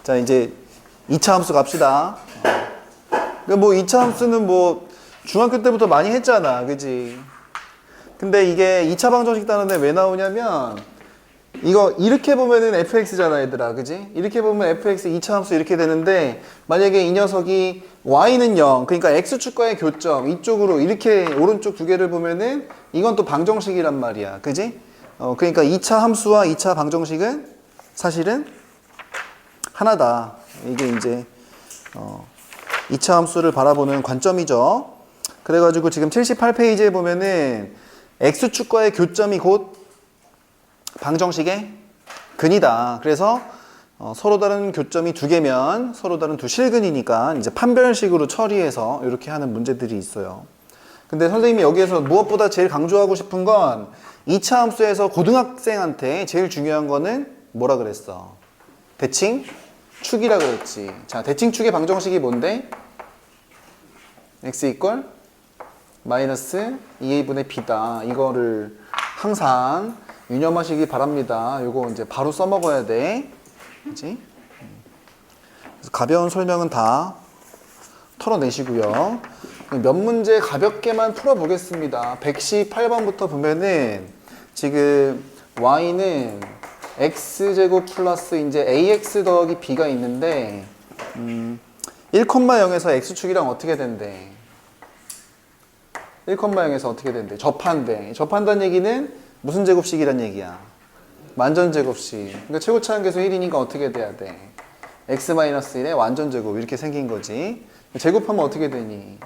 자, 이제 2차 함수 갑시다. 뭐 2차 함수는 뭐 중학교 때부터 많이 했잖아. 그지? 근데 이게 2차 방정식 따는데 왜 나오냐면 이거 이렇게 보면은 fx잖아, 얘들아. 그지? 이렇게 보면 fx 2차 함수 이렇게 되는데 만약에 이 녀석이 y는 0, 그러니까 x축과의 교점 이쪽으로 이렇게 오른쪽 두 개를 보면은 이건 또 방정식이란 말이야. 그지? 그러니까 2차 함수와 2차 방정식은 사실은 하나다. 이게 이제 2차 함수를 바라보는 관점이죠. 그래가지고 지금 78페이지에 보면은 x축과의 교점이 곧 방정식의 근이다. 그래서 서로 다른 교점이 두 개면 서로 다른 두 실근이니까 이제 판별식으로 처리해서 이렇게 하는 문제들이 있어요. 근데 선생님이 여기에서 무엇보다 제일 강조하고 싶은 건 2차 함수에서 고등학생한테 제일 중요한 거는 뭐라 그랬어? 대칭축이라 그랬지. 자, 대칭축의 방정식이 뭔데? x 이퀄 마이너스 2a분의 b다. 이거를 항상 유념하시기 바랍니다. 요거 이제 바로 써먹어야 돼. 그치? 그래서 가벼운 설명은 다 털어내시고요. 몇 문제 가볍게만 풀어보겠습니다. 118번부터 보면은 지금 y는 x제곱 플러스 이제 ax 더하기 b가 있는데 1,0에서 x축이랑 어떻게 된대? 1,0에서 어떻게 된대? 접한대. 접한다는 얘기는 무슨 제곱식이란 얘기야? 완전제곱식. 그러니까 최고차항계수 1이니까 어떻게 돼야 돼? x-1의 완전제곱 이렇게 생긴 거지. 제곱하면 어떻게 되니?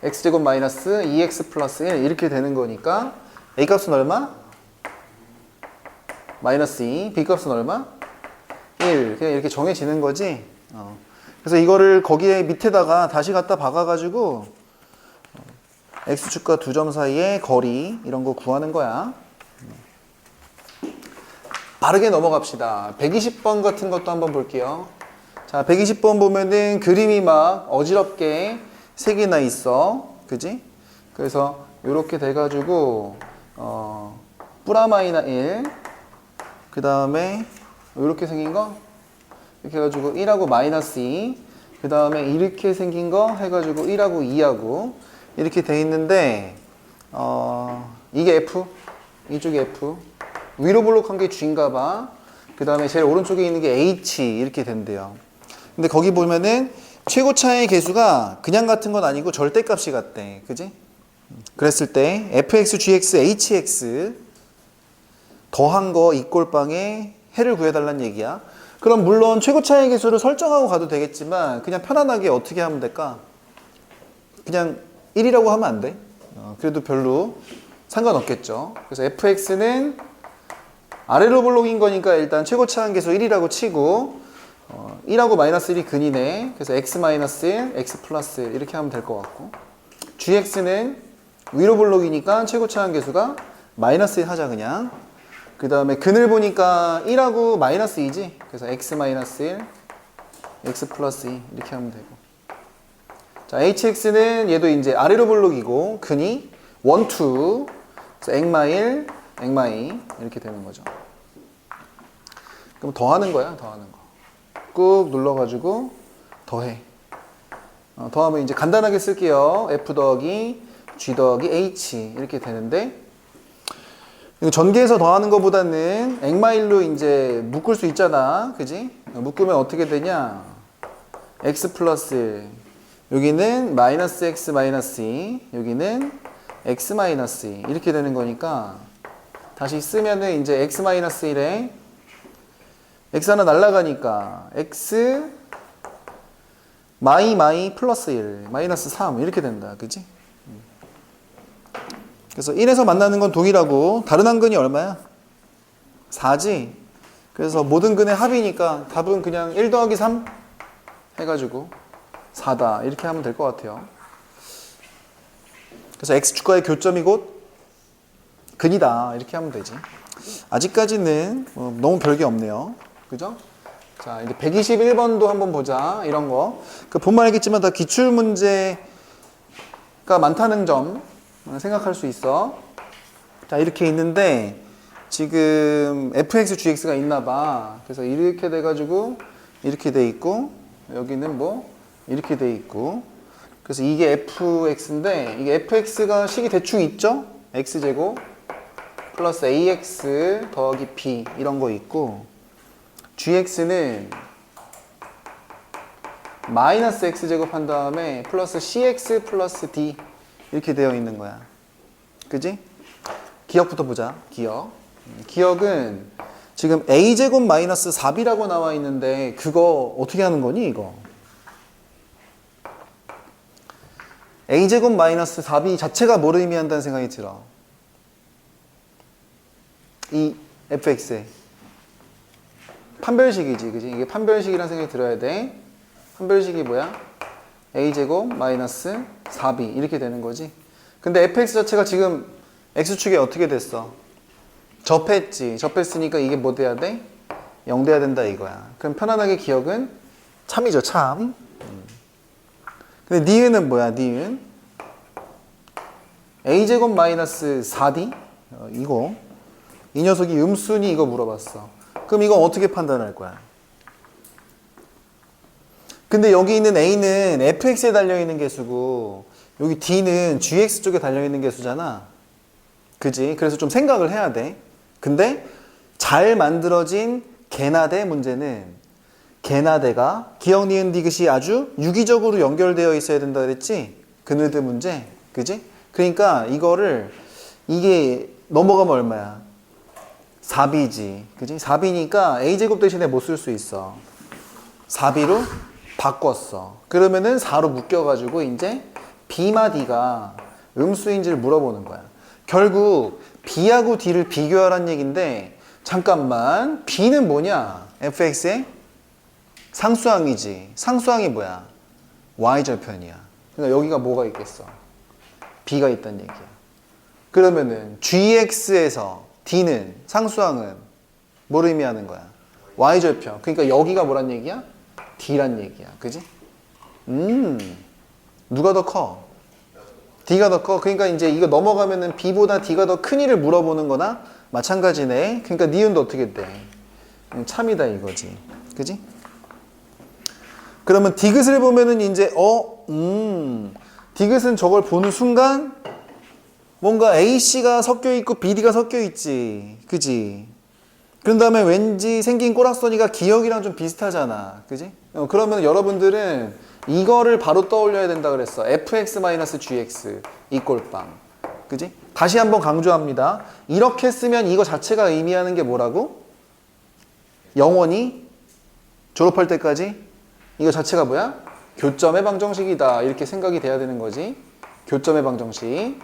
x제곱 마이너스 2x 플러스 1 이렇게 되는 거니까 a값은 얼마? 마이너스 2. b값은 얼마? 1. 그냥 이렇게 정해지는 거지. 그래서 이거를 거기에 밑에다가 다시 갖다 박아가지고 x축과 두 점 사이의 거리 이런 거 구하는 거야. 빠르게 넘어갑시다. 120번 같은 것도 한번 볼게요. 자, 120번 보면은 그림이 막 어지럽게 3개나 있어. 그지? 그래서 이렇게 돼가지고 뿌라마이나 1, 그 다음에 이렇게 생긴 거 이렇게 해가지고 1하고 마이너스 2, 그 다음에 이렇게 생긴 거 해가지고 1하고 2하고 이렇게 돼 있는데 이게 F, 이쪽이 F, 위로 볼록한 게 G인가 봐. 그 다음에 제일 오른쪽에 있는 게 H 이렇게 된대요. 근데 거기 보면은 최고차의 개수가 그냥 같은 건 아니고 절대값이 같대. 그지? 그랬을 때 fx, gx, hx 더한 거 이꼴방에 해를 구해달라는 얘기야. 그럼 물론 최고차의 개수를 설정하고 가도 되겠지만 그냥 편안하게 어떻게 하면 될까? 그냥 1이라고 하면 안 돼? 그래도 별로 상관없겠죠. 그래서 fx는 아래로 볼록인 거니까 일단 최고차항계수 1이라고 치고 1하고 마이너스 1이 근이네. 그래서 x 마이너스 1, x 플러스 1 이렇게 하면 될 것 같고, gx는 위로 볼록이니까 최고차항계수가 마이너스 1 하자 그냥. 그 다음에 근을 보니까 1하고 마이너스 2지. 그래서 x 마이너스 1, x 플러스 2 이렇게 하면 되고. 자, hx는 얘도 이제 아래로 볼록이고 근이 1, 2, 그래서 액마 1, 액마 2 이렇게 되는 거죠. 그럼 더하는 거야, 더하는 거. 꾹 눌러가지고 더해. 더하면 이제 간단하게 쓸게요. f 더하기 g 더하기 h 이렇게 되는데, 전개해서 더하는 것보다는 액마 1로 이제 묶을 수 있잖아, 그지? 묶으면 어떻게 되냐? x 플러스 1, 여기는 마이너스 x 마이너스 2, 여기는 x 마이너스 2 이렇게 되는 거니까 다시 쓰면은 이제 x 마이너스 1에 x 하나 날라가니까 x 마이 플러스 1 마이너스 3 이렇게 된다. 그치? 그래서 1에서 만나는 건 동일하고 다른 한 근이 얼마야? 4지? 그래서 모든 근의 합이니까 답은 그냥 1 더하기 3 해가지고 4다 이렇게 하면 될 것 같아요. 그래서 x축과의 교점이 곧 근이다 이렇게 하면 되지. 아직까지는 너무 별게 없네요. 그죠? 자, 이제 121번도 한번 보자. 이런 거. 보면 알겠지만 다 기출문제가 많다는 점 생각할 수 있어. 자, 이렇게 있는데 지금 fx, gx가 있나 봐. 그래서 이렇게 돼가지고 이렇게 돼 있고 여기는 뭐 이렇게 돼 있고 그래서 이게 fx인데 이게 fx가 식이 대충 있죠? x제곱 플러스 ax 더하기 b 이런 거 있고 gx는 마이너스 x제곱 한 다음에 플러스 cx 플러스 d 이렇게 되어 있는 거야. 그지? 기억부터 보자. 기억은 지금 a제곱 마이너스 4b라고 나와 있는데 그거 어떻게 하는 거니 이거? a제곱 마이너스 4b 자체가 뭘 의미한다는 생각이 들어. 이 fx의 판별식이지, 그지? 이게 판별식이라는 생각이 들어야 돼. 판별식이 뭐야? a제곱 마이너스 4b 이렇게 되는 거지. 근데 fx 자체가 지금 x축에 어떻게 됐어? 접했지. 접했으니까 이게 뭐 돼야 돼? 0 돼야 된다 이거야. 그럼 편안하게 기억은 참이죠, 참. 근데 니은은 뭐야, 니은? a제곱 마이너스 4d? 이거. 이 녀석이 음수니 이거 물어봤어. 그럼 이거 어떻게 판단할 거야? 근데 여기 있는 a는 fx에 달려있는 개수고 여기 d는 gx 쪽에 달려있는 개수잖아. 그지? 그래서 좀 생각을 해야 돼. 근데 잘 만들어진 개나대 문제는 개나대가 기억, 니은, 디귿이 아주 유기적으로 연결되어 있어야 된다 그랬지? 그늘드 문제. 그지? 그러니까 이거를 이게 넘어가면 얼마야? 4b지. 그지? 4b니까 a제곱 대신에 뭐 쓸 수 있어? 4b로 바꿨어. 그러면은 4로 묶여가지고 이제 b마 d가 음수인지를 물어보는 거야. 결국 b하고 d를 비교하라는 얘기인데 잠깐만 b는 뭐냐? fx의 상수항이지. 상수항이 뭐야? y절편이야. 그러니까 여기가 뭐가 있겠어? b가 있다는 얘기야. 그러면은 gx에서 d는 상수항은 뭘 의미하는 거야? y절편. 그러니까 여기가 뭐란 얘기야? d란 얘기야. 그지? 누가 더 커? d가 더 커. 그러니까 이제 이거 넘어가면은 b보다 d가 더 큰 이를 물어보는 거나 마찬가지네. 그러니까 니은도 어떻게 돼? 참이다 이거지. 그지? 그러면 디귿을 보면은 이제 디귿은 저걸 보는 순간 뭔가 AC가 섞여 있고 BD가 섞여 있지. 그지? 그런 다음에 왠지 생긴 꼬락서니가 기억이랑 좀 비슷하잖아. 그지? 그러면 여러분들은 이거를 바로 떠올려야 된다 그랬어. fx-gx 이꼴빵. 그지? 다시 한번 강조합니다. 이렇게 쓰면 이거 자체가 의미하는 게 뭐라고? 영원히 졸업할 때까지 이거 자체가 뭐야? 교점의 방정식이다. 이렇게 생각이 돼야 되는 거지. 교점의 방정식.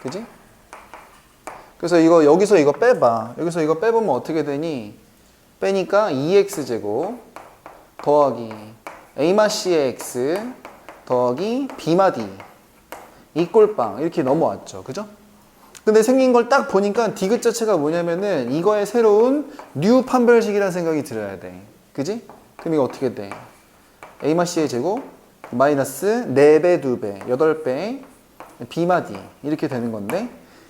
그지? 그래서 이거 여기서 이거 빼봐. 여기서 이거 빼보면 어떻게 되니? 빼니까 2x제곱 더하기 a마C의 x 더하기 b마 d 이꼴빵 이렇게 넘어왔죠. 그죠? 근데 생긴 걸 딱 보니까 디귿 자체가 뭐냐면은 이거의 새로운 뉴 판별식이라는 생각이 들어야 돼. 그지? 그럼 이거 어떻게 돼? a마C의 제곱 마이너스 4배, 2배, 8배 b마 d 이렇게 되는 건데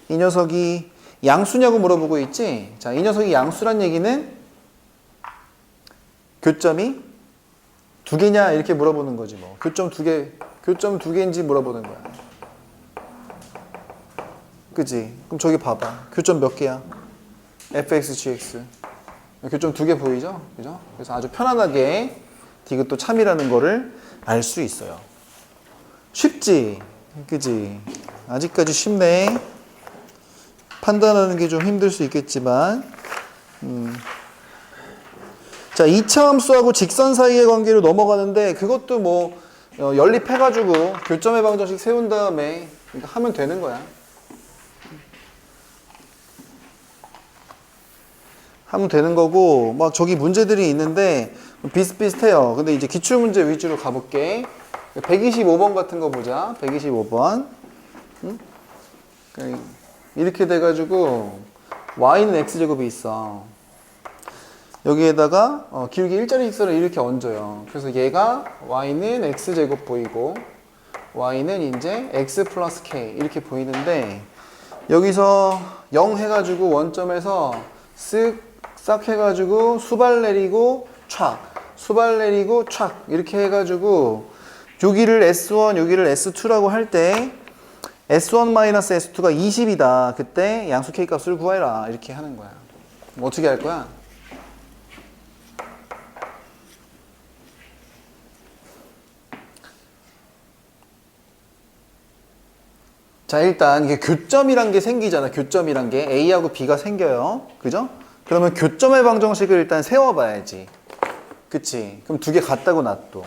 이 녀석이 양수냐고 물어보고 있지? 자, 이 녀석이 양수란 얘기는 교점이 2개냐 이렇게 물어보는 거지 뭐. 교점 2개인지 물어보는 거야. 그지? 그럼 저기 봐봐. 교점 몇 개야? fx, gx. 교점 2개 보이죠? 그죠? 그래서 아주 편안하게 디귿도 참이라는 거를 알 수 있어요. 쉽지? 그지? 아직까지 쉽네. 판단하는 게 좀 힘들 수 있겠지만 자, 2차 함수하고 직선 사이의 관계로 넘어가는데 그것도 뭐 연립해가지고 교점의 방정식 세운 다음에 그러니까 하면 되는 거야. 하면 되는 거고 막 저기 문제들이 있는데 비슷비슷해요. 근데 이제 기출문제 위주로 가볼게. 125번 같은 거 보자. 125번. 이렇게 돼가지고 y는 x제곱이 있어. 여기에다가 길게 일자리 직선을 이렇게 얹어요. 그래서 얘가 y는 x제곱 보이고 y는 이제 x 플러스 k 이렇게 보이는데 여기서 0 해가지고 원점에서 쓱 싹 해가지고 수발 내리고 촥 수발 내리고 촥 이렇게 해가지고 여기를 S1 여기를 S2라고 할 때 S1-S2가 20이다. 그때 양수 K 값을 구해라. 이렇게 하는 거야. 뭐 어떻게 할 거야? 자, 일단 이게 교점이란 게 생기잖아. 교점이란 게 A하고 B가 생겨요. 그죠? 그러면 교점의 방정식을 일단 세워봐야지. 그치? 그럼 두 개 같다고 놔둬.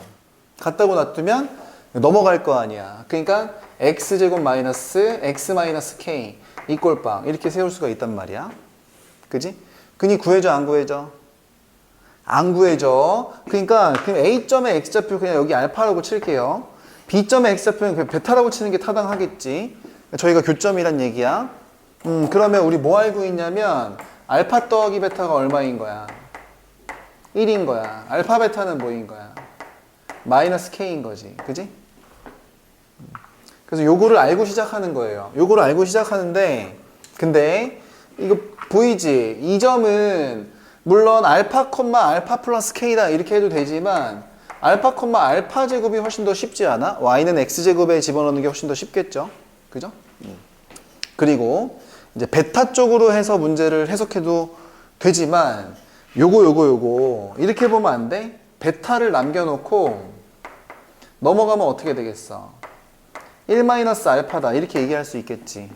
같다고 놔두면 넘어갈 거 아니야. 그러니까 x제곱 마이너스 x 마이너스 k 이꼴빵 이렇게 세울 수가 있단 말이야. 그지? 그니 구해줘 안 구해줘? 안 구해줘. 그러니까 그럼 A점의 x좌표 그냥 여기 알파라고 칠게요. B점의 x좌표는 그냥 베타라고 치는 게 타당하겠지. 저희가 교점이란 얘기야. 그러면 우리 뭐 알고 있냐면 알파 더하기 베타가 얼마인 거야? 1인 거야. 알파 베타는 뭐인 거야? 마이너스 k인 거지. 그지? 그래서 요거를 알고 시작하는 거예요. 요거를 알고 시작하는데 근데 이거 보이지? 이 점은 물론 알파 콤마 알파 플러스 k다 이렇게 해도 되지만 알파 콤마 알파 제곱이 훨씬 더 쉽지 않아? y는 x제곱에 집어넣는 게 훨씬 더 쉽겠죠? 그죠? 그리고 이제 베타 쪽으로 해서 문제를 해석해도 되지만 요거 이렇게 보면 안 돼? 베타를 남겨놓고 넘어가면 어떻게 되겠어? 1-알파다 이렇게 얘기할 수 있겠지.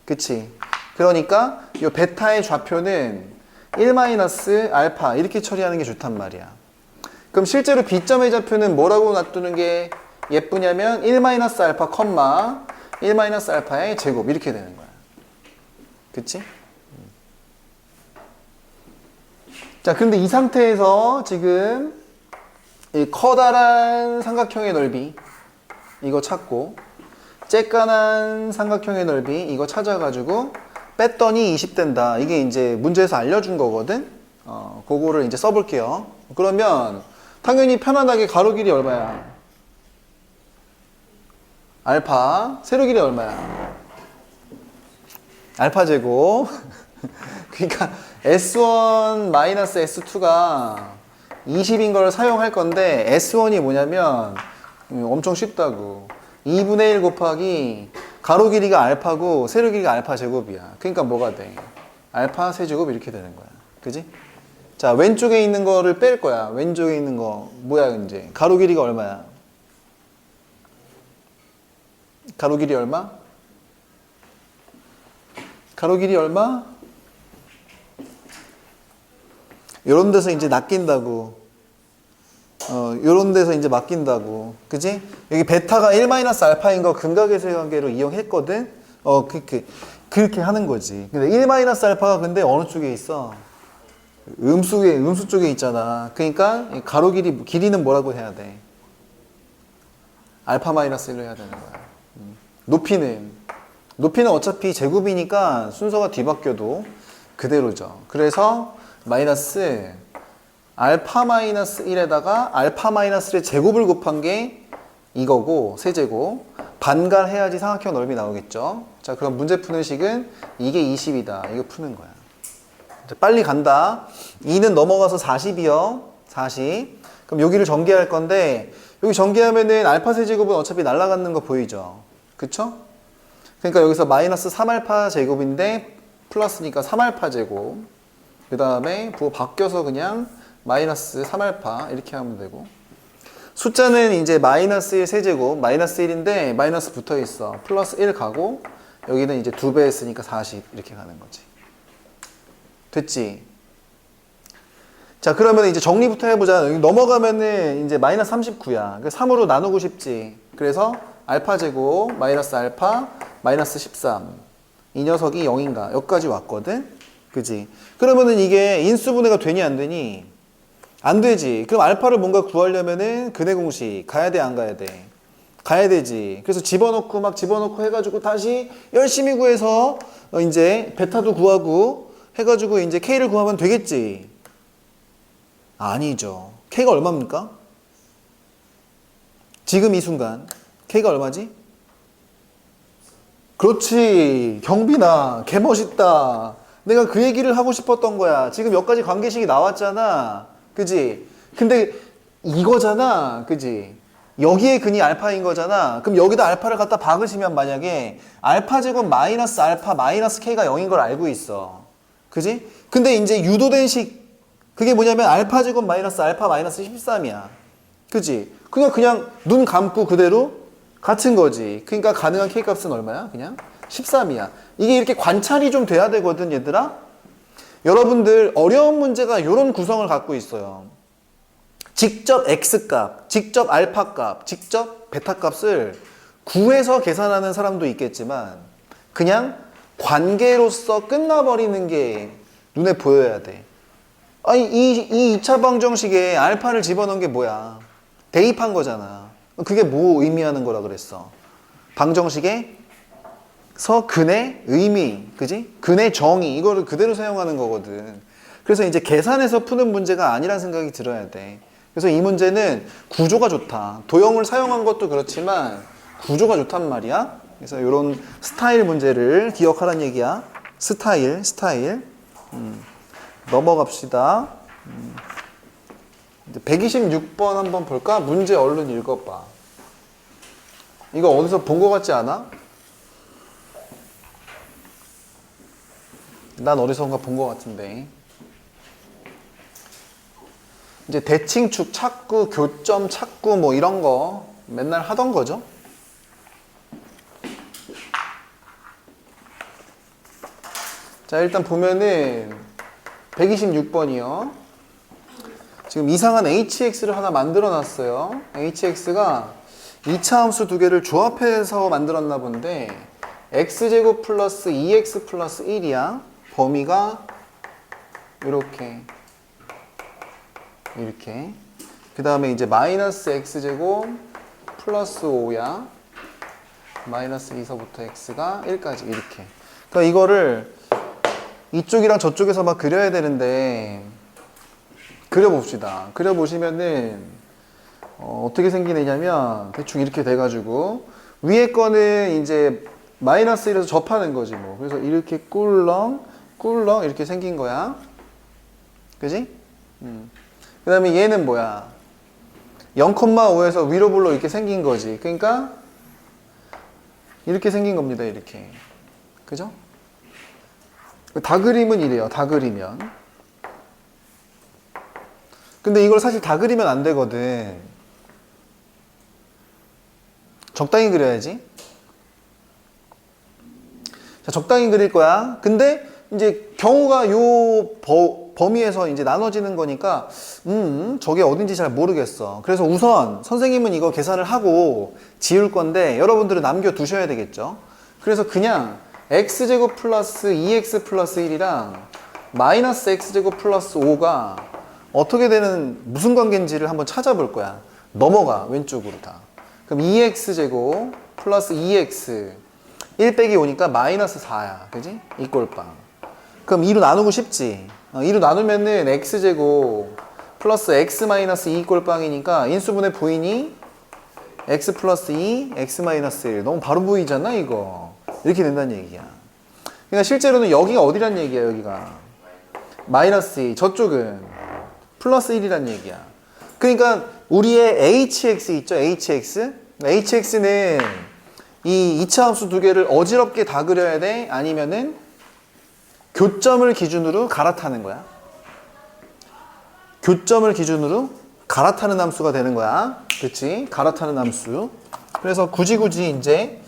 그치? 그러니까 이 베타의 좌표는 1-알파 이렇게 처리하는 게 좋단 말이야. 그럼 실제로 B점의 좌표는 뭐라고 놔두는 게 예쁘냐면 1-알파, 1-알파의 제곱 이렇게 되는 거야. 그치? 자, 근데 이 상태에서 지금 이 커다란 삼각형의 넓이 이거 찾고 쬐깐한 삼각형의 넓이 이거 찾아가지고 뺐더니 20 된다. 이게 이제 문제에서 알려준 거거든. 그거를 이제 써볼게요. 그러면 당연히 편안하게 가로 길이 얼마야? 알파. 세로 길이 얼마야? 알파 제곱. 그러니까 S1-S2가 20인 걸 사용할 건데 S1이 뭐냐면 엄청 쉽다고. 2분의 1 곱하기 가로 길이가 알파고 세로 길이가 알파 제곱이야. 그러니까 뭐가 돼? 알파 세제곱 이렇게 되는 거야. 그지? 자, 왼쪽에 있는 거를 뺄 거야. 왼쪽에 있는 거 뭐야 이제? 가로 길이가 얼마야? 가로 길이 얼마? 가로 길이 얼마? 요런 데서 이제 낚인다고. 요런 데서 이제 맡긴다고. 그지? 여기 베타가 1-알파인 거 근각에서의 관계로 이용했거든? 그렇게 하는 거지. 근데 1-알파가 근데 어느 쪽에 있어? 음수 쪽에 있잖아. 그러니까 가로 길이는 뭐라고 해야 돼? 알파 마이너스 1로 해야 되는 거야. 높이는 어차피 제곱이니까 순서가 뒤바뀌어도 그대로죠. 그래서 마이너스 알파 마이너스 1에다가 알파 마이너스 1의 제곱을 곱한 게 이거고 세제곱 반갈해야지 삼각형 넓이 나오겠죠. 자, 그럼 문제 푸는 식은 이게 20이다. 이거 푸는 거야. 자, 빨리 간다. 2는 넘어가서 40이요. 40. 그럼 여기를 전개할 건데 여기 전개하면은 알파 세제곱은 어차피 날아가는 거 보이죠. 그쵸? 그러니까 여기서 마이너스 3알파 제곱인데 플러스니까 3알파 제곱. 그 다음에 바뀌어서 그냥 마이너스 3알파 이렇게 하면 되고 숫자는 이제 마이너스 1 세제곱 마이너스 1인데 마이너스 붙어 있어. 플러스 1 가고 여기는 이제 2배 했으니까 40 이렇게 가는 거지. 됐지? 자, 그러면 이제 정리부터 해보자. 여기 넘어가면은 이제 마이너스 39야. 3으로 나누고 싶지. 그래서 알파 제곱 마이너스 알파 마이너스 13 이 녀석이 0인가 여기까지 왔거든. 그지? 그러면은 이게 인수분해가 되니 안 되니? 안 되지. 그럼 알파를 뭔가 구하려면은 근해 공식 가야 돼 안 가야 돼? 가야 되지. 그래서 집어넣고 해가지고 다시 열심히 구해서 이제 베타도 구하고 해가지고 이제 K를 구하면 되겠지. 아니죠. K가 얼마입니까? 지금 이 순간 K가 얼마지? 그렇지. 경빈아 개멋있다. 내가 그 얘기를 하고 싶었던 거야. 지금 몇 가지 관계식이 나왔잖아. 그지? 근데 이거잖아. 그지? 여기에 근이 알파인 거잖아. 그럼 여기다 알파를 갖다 박으시면 만약에 알파 제곱 마이너스 알파 마이너스 K가 0인 걸 알고 있어. 그지? 근데 이제 유도된 식, 그게 뭐냐면 알파 제곱 마이너스 알파 마이너스 13이야. 그지? 그냥 눈 감고 그대로 같은 거지. 그러니까 가능한 K 값은 얼마야? 그냥 13이야. 이게 이렇게 관찰이 좀 돼야 되거든, 얘들아. 여러분들 어려운 문제가 이런 구성을 갖고 있어요. 직접 X값, 직접 알파값, 직접 베타값을 구해서 계산하는 사람도 있겠지만 그냥 관계로서 끝나버리는 게 눈에 보여야 돼. 아니 이 2차 방정식에 알파를 집어넣은 게 뭐야? 대입한 거잖아. 그게 뭐 의미하는 거라 그랬어? 방정식에서 근의 의미, 그지? 근의 정의, 이거를 그대로 사용하는 거거든. 그래서 이제 계산해서 푸는 문제가 아니란 생각이 들어야 돼. 그래서 이 문제는 구조가 좋다. 도형을 사용한 것도 그렇지만 구조가 좋단 말이야. 그래서 이런 스타일 문제를 기억하란 얘기야. 스타일. 넘어갑시다. 126번 한번 볼까? 문제 얼른 읽어봐. 이거 어디서 본 것 같지 않아? 난 어디선가 본 것 같은데. 이제 대칭축 찾고 교점 찾고 뭐 이런 거 맨날 하던 거죠. 자, 일단 보면은 126번이요. 지금 이상한 hx를 하나 만들어 놨어요. hx가 2차 함수 두 개를 조합해서 만들었나 본데 x제곱 플러스 2x 플러스 1이야. 범위가 이렇게 그 다음에 이제 마이너스 x제곱 플러스 5야. 마이너스 2서부터 x가 1까지 이렇게. 그러니까 이거를 이쪽이랑 저쪽에서 막 그려야 되는데 그려봅시다. 그려보시면은 어떻게 생기느냐면 대충 이렇게 돼가지고 위에 거는 이제 마이너스 1에서 접하는 거지 뭐. 그래서 이렇게 꿀렁 이렇게 생긴 거야. 그지? 그 다음에 얘는 뭐야? 0,5에서 위로 불로 이렇게 생긴 거지. 그러니까 이렇게 생긴 겁니다. 이렇게. 그죠? 다 그리면 이래요. 다 그리면. 근데 이걸 사실 다 그리면 안 되거든. 적당히 그려야지. 자, 적당히 그릴 거야. 근데 이제 경우가 요 범위에서 이제 나눠지는 거니까 저게 어딘지 잘 모르겠어. 그래서 우선 선생님은 이거 계산을 하고 지울 건데 여러분들은 남겨두셔야 되겠죠. 그래서 그냥 x제곱 플러스 2x 플러스 1이랑 마이너스 x제곱 플러스 5가 어떻게 되는 무슨 관계인지를 한번 찾아볼 거야. 넘어가 왼쪽으로 다. 그럼 2x제곱 플러스 2x 1 빼기 5니까 마이너스 4야. 그지? 이 꼴빵. 그럼 2로 나누고 싶지. 2로 나누면은 x제곱 플러스 x 마이너스 2 꼴빵이니까 인수분해 부인이 x 플러스 2, x 마이너스 1. 너무 바로 보이잖아 이거. 이렇게 된다는 얘기야. 그러니까 실제로는 여기가 어디란 얘기야. 여기가 마이너스 2, 저쪽은 플러스 1이란 얘기야. 그러니까 우리의 hx 있죠. hx는 이 2차 함수 두 개를 어지럽게 다 그려야 돼? 아니면은 교점을 기준으로 갈아타는 거야. 교점을 기준으로 갈아타는 함수가 되는 거야. 그치? 갈아타는 함수. 그래서 굳이 이제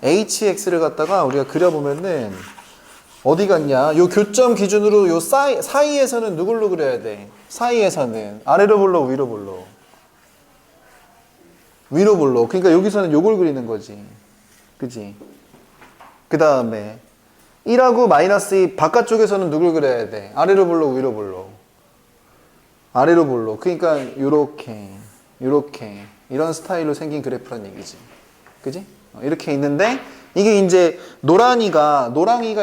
hx를 갖다가 우리가 그려보면은 어디 갔냐? 요 교점 기준으로 요 사이에서는 누굴로 그려야 돼? 사이에서는 아래로 볼로 위로 볼로? 위로 볼로. 그러니까 여기서는 요걸 그리는 거지. 그치? 그 다음에 1하고 마이너스 2 바깥쪽에서는 누굴 그려야 돼? 아래로 볼로 위로 볼로? 아래로 볼로. 그러니까 요렇게 이런 스타일로 생긴 그래프란 얘기지. 그지? 이렇게 있는데 이게 이제 노랑이가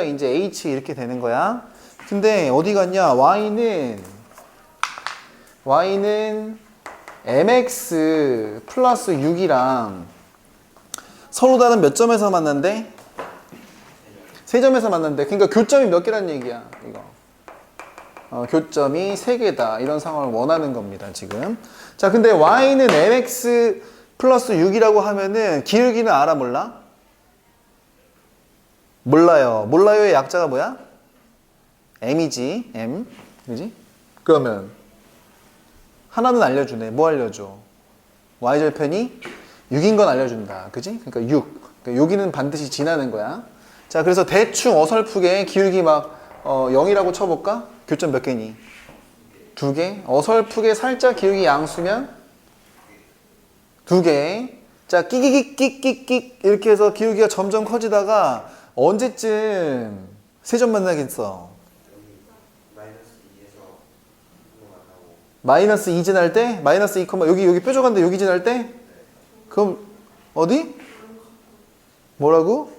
이제 h 이렇게 되는 거야. 근데 어디 갔냐? y는 mx 플러스 6이랑 서로 다른 몇 점에서 만난대? 세 점에서 만난대. 그러니까 교점이 몇 개란 얘기야, 이거. 교점이 3개다. 이런 상황을 원하는 겁니다, 지금. 자, 근데 y는 mx 플러스 6이라고 하면은 기울기는 알아, 몰라? 몰라요. 몰라요의 약자가 뭐야? m이지, m. 그지? 그러면 하나는 알려주네. 뭐 알려줘? y절편이 6인 건 알려준다. 그지? 그러니까 6. 그러니까 여기는 반드시 지나는 거야. 자, 그래서 대충 어설프게 기울기 막 0이라고 쳐볼까? 교점 몇 개니? 2개. 어설프게 살짝 기울기 양수면 2개. 자, 끼끼끼끼끼 이렇게 해서 기울기가 점점 커지다가 언제쯤 세점 만나겠어? 마이너스 2 지날 때? 마이너스 2, 여기 뾰족한데 여기 지날 때? 그럼 어디? 뭐라고?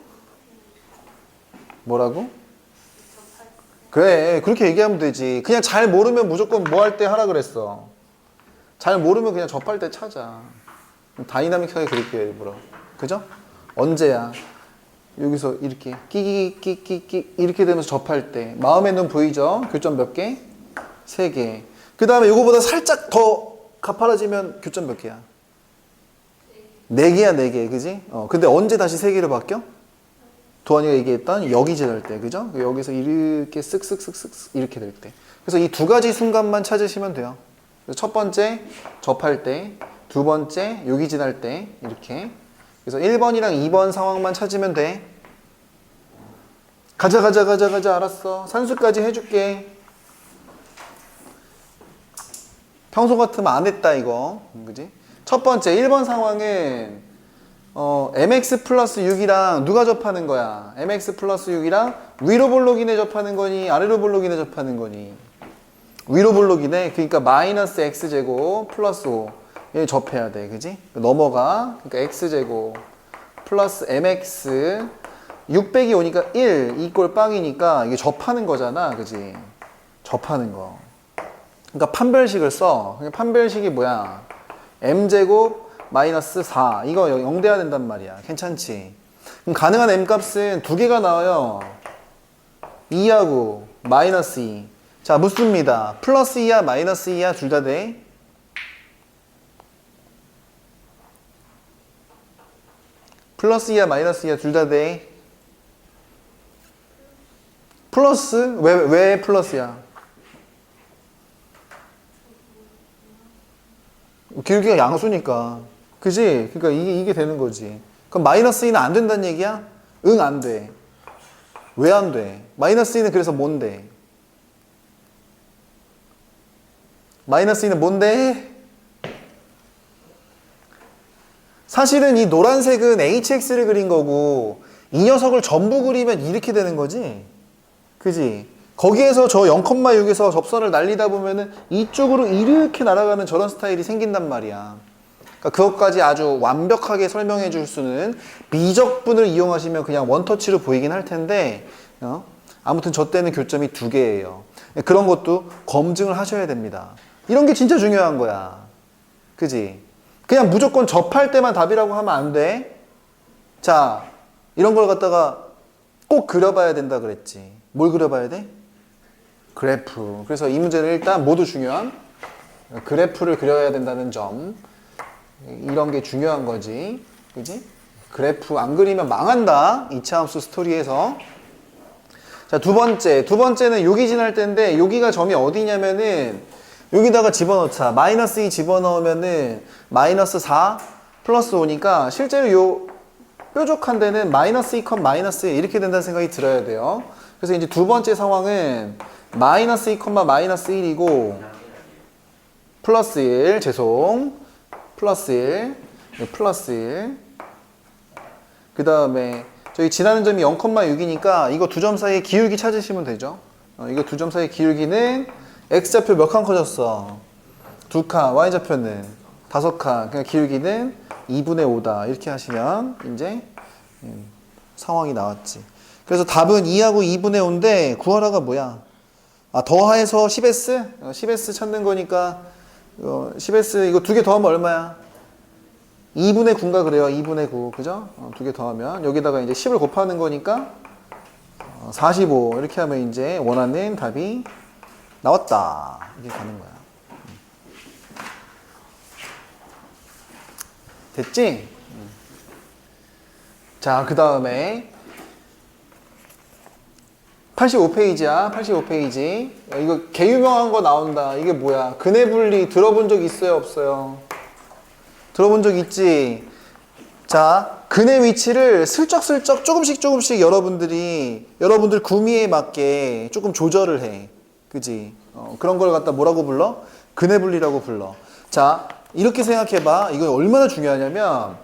그래, 그렇게 얘기하면 되지. 그냥 잘 모르면 무조건 뭐 할 때 하라 그랬어. 잘 모르면 그냥 접할 때 찾아. 다이나믹하게 그릴게요, 일부러. 그죠? 언제야? 여기서 이렇게 끼끼끼끼끼 이렇게 되면서 접할 때 마음의 눈 보이죠? 교점 몇 개? 3개. 그 다음에 이거보다 살짝 더 가파라지면 교점 몇 개야? 4개야, 4개. 그지? 근데 언제 다시 3개로 바뀌어? 도환이가 얘기했던 여기 지날 때, 그죠? 여기서 이렇게 쓱쓱쓱쓱 이렇게 될 때. 그래서 이 2가지 순간만 찾으시면 돼요. 첫 번째 접할 때, 두 번째 여기 지날 때 이렇게. 그래서 1번이랑 2번 상황만 찾으면 돼. 가자 알았어. 산수까지 해줄게. 평소 같으면 안 했다 이거. 그지? 첫 번째 1번 상황은 mx 플러스 6이랑 누가 접하는 거야? mx 플러스 6이랑 위로 볼록이네 접하는 거니? 아래로 볼록이네 접하는 거니? 위로 볼록이네. 그러니까 마이너스 x제곱 플러스 5 얘 접해야 돼. 그지? 넘어가. 그러니까 x제곱 플러스 mx 6 빼기 5니까 1 이꼴 빵이니까 이게 접하는 거잖아. 그지? 접하는 거. 그러니까 판별식을 써. 그러니까 판별식이 뭐야? m제곱 마이너스 4 이거 0돼야 된단 말이야. 괜찮지? 그럼 가능한 m값은 2개가 나와요. 2하고 마이너스 2. 자, 묻습니다. 플러스 2야 마이너스 2야 둘 다 돼? 플러스 2야 마이너스 2야 둘 다 돼? 플러스? 왜 플러스야? 기울기가 양수니까. 그지? 그러니까 이게 되는 거지. 그럼 마이너스 2는 안 된다는 얘기야? 응, 안 돼. 왜 안 돼? 마이너스 2는 그래서 뭔데? 마이너스 2는 뭔데? 사실은 이 노란색은 hx를 그린 거고 이 녀석을 전부 그리면 이렇게 되는 거지. 그지? 거기에서 저 0,6에서 접선을 날리다 보면은 이쪽으로 이렇게 날아가는 저런 스타일이 생긴단 말이야. 그러니까 그것까지 아주 완벽하게 설명해 줄 수는 미적분을 이용하시면 그냥 원터치로 보이긴 할 텐데 아무튼 저 때는 교점이 2개예요. 그런 것도 검증을 하셔야 됩니다. 이런 게 진짜 중요한 거야. 그지? 그냥 무조건 접할 때만 답이라고 하면 안 돼. 자, 이런 걸 갖다가 꼭 그려봐야 된다 그랬지. 뭘 그려봐야 돼? 그래프. 그래서 이 문제는 일단 모두 중요한 그래프를 그려야 된다는 점. 이런 게 중요한 거지. 그지? 그래프 안 그리면 망한다. 이차함수 스토리에서. 자, 두 번째는 여기 지날 때인데 여기가 점이 어디냐면은 여기다가 집어넣자. 마이너스 2 집어넣으면은 마이너스 4 플러스 5니까 실제로 요 뾰족한 데는 마이너스 2 컷 마이너스 1 이렇게 된다는 생각이 들어야 돼요. 그래서 이제 두 번째 상황은 마이너스 2 마이너스 1이고 플러스 1 플러스 1 그 다음에 저희 지나는 점이 0,6이니까 이거 두 점 사이의 기울기 찾으시면 되죠. 이거 두 점 사이의 기울기는 x좌표 몇 칸 커졌어? 2칸. y좌표는 5칸. 그러니까 기울기는 2분의 5다. 이렇게 하시면 이제 상황이 나왔지. 그래서 답은 2하고 2분의 5인데 구하라가 뭐야? 더해서 10s? 10s 찾는 거니까 10s 이거 두 개 더하면 얼마야? 2분의 9인가 그래요. 2분의 9. 그죠? 두 개 더하면 여기다가 이제 10을 곱하는 거니까 45 이렇게 하면 이제 원하는 답이 나왔다. 이게 가는 거야. 됐지? 자, 그 다음에 85페이지야. 85페이지. 이거 개유명한 거 나온다. 이게 뭐야? 근해 분리 들어본 적 있어요? 없어요? 들어본 적 있지? 자, 근해 위치를 슬쩍슬쩍 조금씩 여러분들 구미에 맞게 조금 조절을 해. 그지? 그런 걸 갖다 뭐라고 불러? 근해 분리라고 불러. 자, 이렇게 생각해봐. 이거 얼마나 중요하냐면,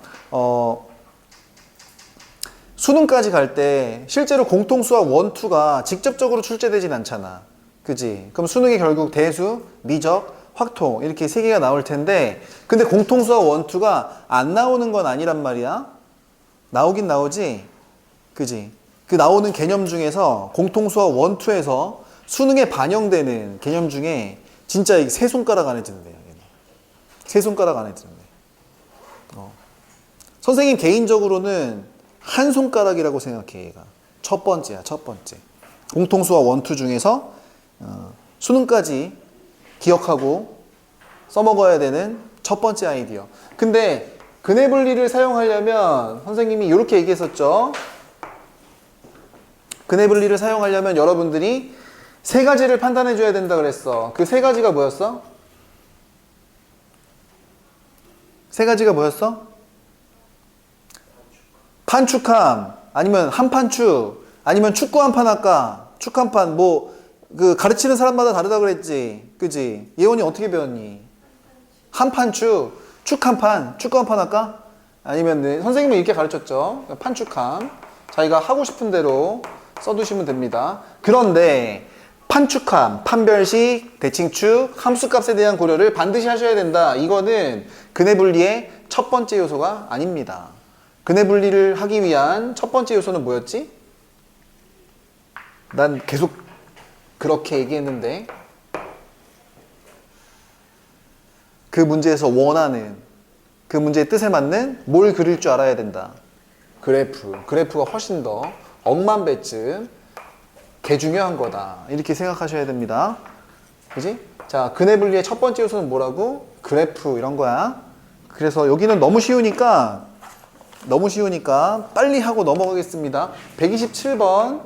수능까지 갈 때 실제로 공통수학 1, 2가 직접적으로 출제되진 않잖아. 그지? 그럼 수능에 결국 대수, 미적, 확통 이렇게 세 개가 나올 텐데 근데 공통수학 1, 2가 안 나오는 건 아니란 말이야. 나오긴 나오지. 그지? 그 나오는 개념 중에서 공통수학 1, 2에서 수능에 반영되는 개념 중에 진짜 세 손가락 안에 드는데요. 세 손가락 안에 드는데. 선생님 개인적으로는 한 손가락이라고 생각해. 얘가 첫 번째야. 첫 번째 공통수학 1, 2 중에서 수능까지 기억하고 써먹어야 되는 첫 번째 아이디어. 근데 근해 분리를 사용하려면 선생님이 이렇게 얘기했었죠. 근해 분리를 사용하려면 여러분들이 세 가지를 판단해 줘야 된다 그랬어. 그 세 가지가 뭐였어? 세 가지가 뭐였어? 판축함, 아니면 한판축, 아니면 축구 한 판 할까? 축 한 판, 그 가르치는 사람마다 다르다 그랬지. 그지? 예원이 어떻게 배웠니? 한판축, 축 한 판, 축구 한 판 할까? 아니면 네, 선생님은 이렇게 가르쳤죠. 판축함. 자기가 하고 싶은 대로 써두시면 됩니다. 그런데 판축함, 판별식, 대칭축, 함수값에 대한 고려를 반드시 하셔야 된다. 이거는 근해 분리의 첫 번째 요소가 아닙니다. 근해 분리를 하기 위한 첫 번째 요소는 뭐였지? 난 계속 그렇게 얘기했는데 그 문제에서 원하는 그 문제의 뜻에 맞는 뭘 그릴 줄 알아야 된다. 그래프가 훨씬 더 억만배쯤 개 중요한 거다. 이렇게 생각하셔야 됩니다. 그지? 자, 근해 분리의 첫 번째 요소는 뭐라고? 그래프 이런 거야. 그래서 여기는 너무 쉬우니까 빨리 하고 넘어가겠습니다. 127번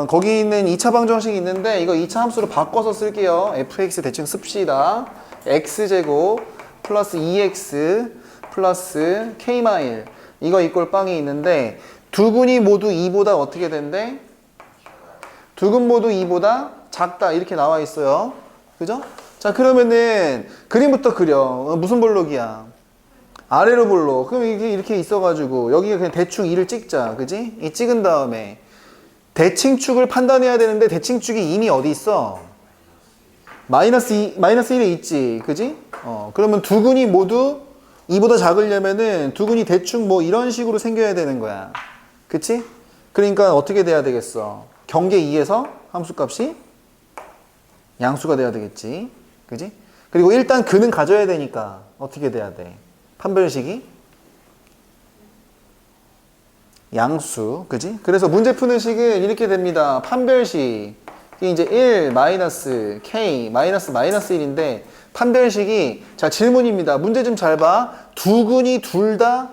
거기 있는 2차 방정식이 있는데 이거 2차 함수로 바꿔서 쓸게요. fx 대칭 씁시다. x제곱 플러스 2x 플러스 k-1 이거 이꼴 빵이 있는데 두 근이 모두 2보다 어떻게 된대? 두 근 모두 2보다 작다 이렇게 나와 있어요. 그죠? 자, 그러면은 그림부터 그려. 무슨 볼록이야? 아래로 볼록. 그럼 이게 이렇게 있어가지고 여기가 그냥 대충 2를 찍자. 그지? 이 찍은 다음에 대칭축을 판단해야 되는데 대칭축이 이미 어디 있어? 마이너스 1에 있지. 그지? 그러면 두 근이 모두 2보다 작으려면은 두 근이 대충 뭐 이런 식으로 생겨야 되는 거야. 그치? 그러니까 어떻게 돼야 되겠어? 경계 2에서 함수값이 양수가 돼야 되겠지. 그지? 그리고 일단 근은 가져야 되니까 어떻게 돼야 돼? 판별식이 양수. 그지? 그래서 문제 푸는 식은 이렇게 됩니다. 판별식 이게 이제 1 마이너스 k 마이너스 1인데 판별식이 자 질문입니다. 문제 좀 잘 봐. 두 근이 둘 다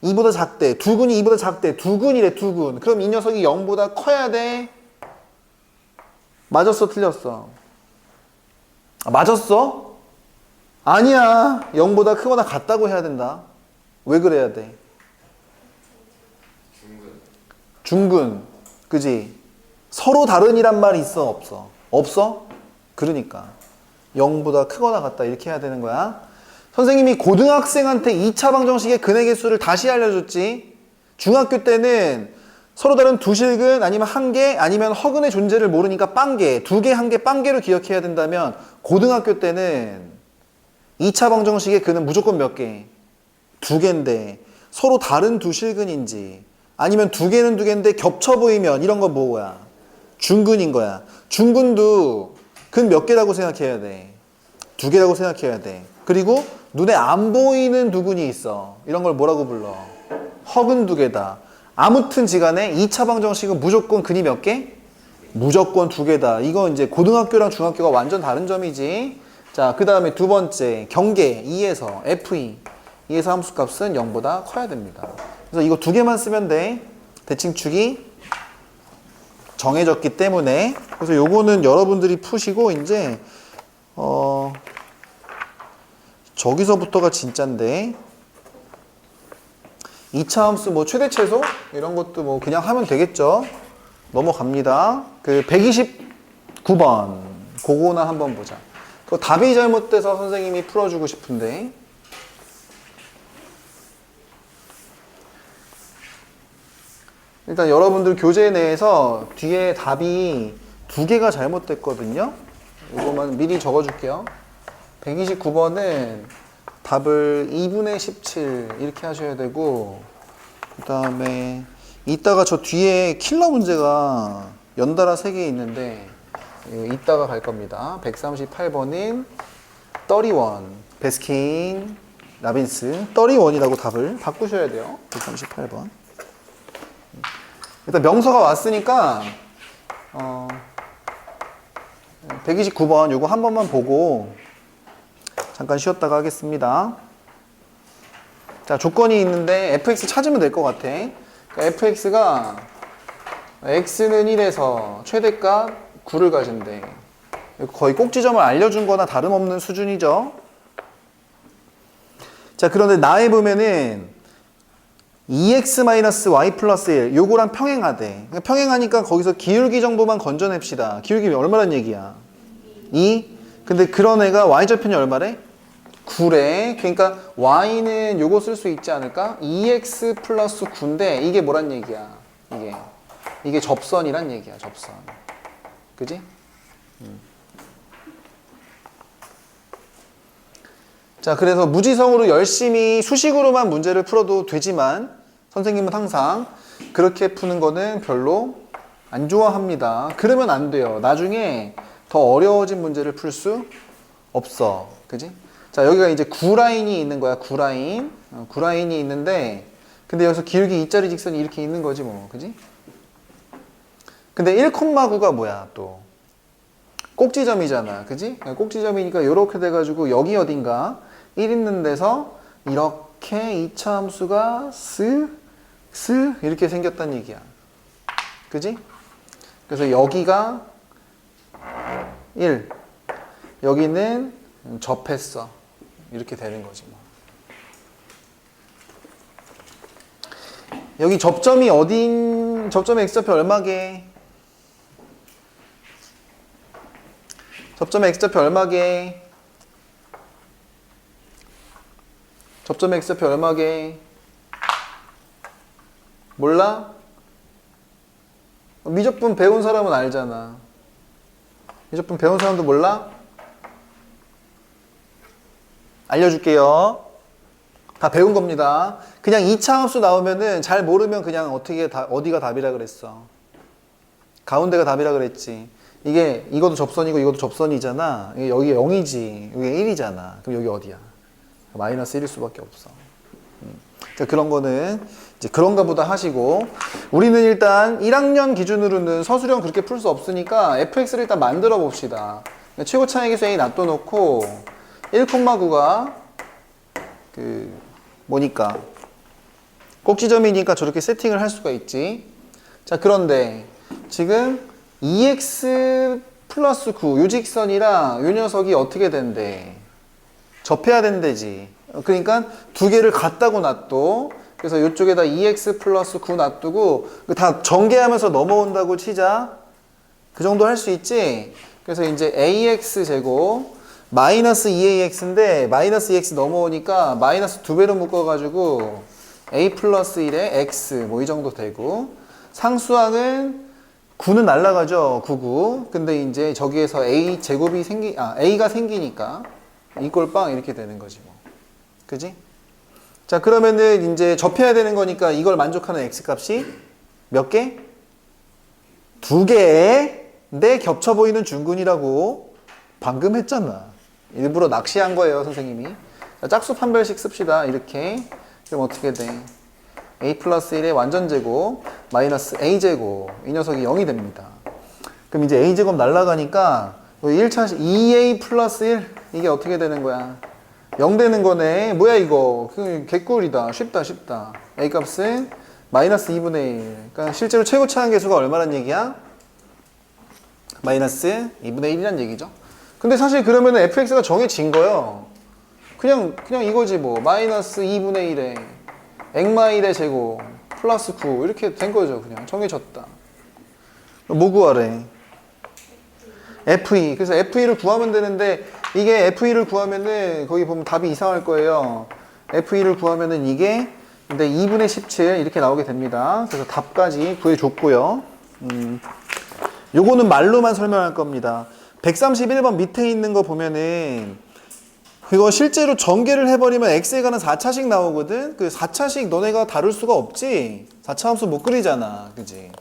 2보다 작대. 두 근이 2보다 작대. 두 근이래. 두 근. 그럼 이 녀석이 0보다 커야 돼? 맞았어? 틀렸어? 맞았어? 아니야. 0보다 크거나 같다고 해야 된다. 왜 그래야 돼? 중근. 그지? 서로 다른이란 말이 있어? 없어? 없어? 그러니까 0보다 크거나 같다 이렇게 해야 되는 거야. 선생님이 고등학생한테 2차 방정식의 근해 개수를 다시 알려줬지. 중학교 때는 서로 다른 두 실근 아니면 한 개 아니면 허근의 존재를 모르니까 빵개, 두 개, 한 개, 빵개로 기억해야 된다면 고등학교 때는 2차 방정식의 근은 무조건 몇 개? 두 개인데 서로 다른 두 실근인지 아니면 두 개는 두 개인데 겹쳐 보이면 이런 건 뭐야? 중근인 거야. 중근도 근 몇 개라고 생각해야 돼? 두 개라고 생각해야 돼. 그리고 눈에 안 보이는 두 근이 있어. 이런 걸 뭐라고 불러? 허근 두 개다. 아무튼 지간에 2차 방정식은 무조건 근이 몇 개? 무조건 두 개다. 이거 이제 고등학교랑 중학교가 완전 다른 점이지. 자, 그 다음에 두 번째 경계 2에서 F2 2에서 함수값은 0보다 커야 됩니다. 그래서 이거 두 개만 쓰면 돼. 대칭축이 정해졌기 때문에. 그래서 요거는 여러분들이 푸시고 이제 저기서부터가 진짠데 2차 함수 뭐 최대 최소 이런 것도 뭐 그냥 하면 되겠죠. 넘어갑니다. 그 129번 그거나 한번 보자. 그 답이 잘못돼서 선생님이 풀어주고 싶은데 일단 여러분들 교재 내에서 뒤에 답이 두 개가 잘못됐거든요. 이거만 미리 적어줄게요. 129번은 답을 2분의 17 이렇게 하셔야 되고, 그 다음에 이따가 저 뒤에 킬러 문제가 연달아 3개 있는데 이따가 갈 겁니다. 138번인 31 베스킨 라빈스 31이라고 답을 바꾸셔야 돼요. 138번. 일단 명서가 왔으니까 129번 요거 한 번만 보고 잠깐 쉬었다가 하겠습니다. 자, 조건이 있는데 fx 찾으면 될 것 같아. 그러니까 fx가 x는 1에서 최대값 9를 가진대. 거의 꼭지점을 알려준 거나 다름없는 수준이죠. 자, 그런데 나에 보면은 2x-y 플러스 1 요거랑 평행하대. 평행하니까 거기서 기울기 정보만 건져냅시다. 기울기 얼마란 얘기야? 2. 근데 그런 애가 y절편이 얼마래? 9래. 그러니까 y는 요거 쓸 수 있지 않을까? 2x 플러스 9인데 이게 뭐란 얘기야? 이게 접선이란 얘기야. 접선. 그지? 자, 그래서 무지성으로 열심히 수식으로만 문제를 풀어도 되지만 선생님은 항상 그렇게 푸는 거는 별로 안 좋아합니다. 그러면 안 돼요. 나중에 더 어려워진 문제를 풀 수 없어. 그지? 자, 여기가 이제 9라인이 있는 거야. 9라인. 9라인이 있는데 근데 여기서 기울기 2짜리 직선이 이렇게 있는 거지 뭐. 그지? 근데 1,9가 뭐야 또? 꼭지점이잖아. 그지? 꼭지점이니까 이렇게 돼가지고 여기 어딘가 1 있는 데서 이렇게 2차 함수가 쓱 이렇게 생겼단 얘기야. 그지? 그래서 여기가 1 여기는 접했어. 이렇게 되는 거지 뭐. 여기 접점이 어딘 접점의 x좌표 얼마게? 접점의 x좌표 얼마게? 접점의 x좌표 얼마게? 몰라? 미적분 배운 사람은 알잖아. 미적분 배운 사람도 몰라? 알려줄게요. 다 배운 겁니다. 그냥 2차 함수 나오면은 잘 모르면 그냥 어디가 답이라 그랬어. 가운데가 답이라 그랬지. 이것도 접선이고 이것도 접선이잖아. 여기 0이지. 여기 1이잖아. 그럼 여기 어디야? 마이너스 1일 수밖에 없어. 자, 그런 거는 이제 그런가 보다 하시고, 우리는 일단 1학년 기준으로는 서술형 그렇게 풀 수 없으니까 fx를 일단 만들어 봅시다. 최고 차익에서 a 놔둬놓고 1,9가 뭐니까 꼭지점이니까 저렇게 세팅을 할 수가 있지. 자, 그런데 지금 2x 플러스 9 요 직선이랑 요 녀석이 어떻게 된대? 접해야 된대지. 그러니까 두 개를 같다고 놔둬. 그래서 이쪽에다 2x 플러스 9 놔두고 다 전개하면서 넘어온다고 치자. 그 정도 할 수 있지. 그래서 이제 ax 제곱 마이너스 2ax인데 마이너스 2x 넘어오니까 마이너스 2배로 묶어가지고 a 플러스 1에 x 뭐 이 정도 되고, 상수항은 9는 날라가죠. 99. 근데 이제 저기에서 a 제곱이 a가 생기니까 이꼴빵 이렇게 되는 거지 뭐. 그지? 자, 그러면은 이제 접해야 되는 거니까 이걸 만족하는 x값이 몇 개? 2개인데 겹쳐 보이는 중근이라고 방금 했잖아. 일부러 낚시한 거예요, 선생님이. 자, 짝수 판별식 씁시다. 이렇게. 그럼 어떻게 돼? a 플러스 1의 완전제곱 마이너스 a제곱 이 녀석이 0이 됩니다. 그럼 이제 a제곱 날라가니까 1차 2a 플러스 1 이게 어떻게 되는 거야? 0 되는 거네. 뭐야 이거? 개꿀이다. 쉽다. a 값은 마이너스 2분의 1. 그러니까 실제로 최고 차항계수가 얼마란 얘기야? 마이너스 2분의 1이란 얘기죠. 근데 사실 그러면 fx가 정해진 거예요. 그냥 이거지 뭐. 마이너스 2분의 1에 액마 1의 제곱 플러스 9 이렇게 된 거죠. 그냥 정해졌다. 뭐 구하래? fe. 그래서 fe를 구하면 되는데 이게 fe를 구하면은 거기 보면 답이 이상할 거예요. fe를 구하면은 이게 근데 2분의 17 이렇게 나오게 됩니다. 그래서 답까지 구해줬고요. 요거는 말로만 설명할 겁니다. 131번 밑에 있는 거 보면은 그거 실제로 전개를 해버리면 x에 관한 4차식 나오거든. 그 4차식 너네가 다룰 수가 없지. 4차 함수 못 그리잖아. 그지?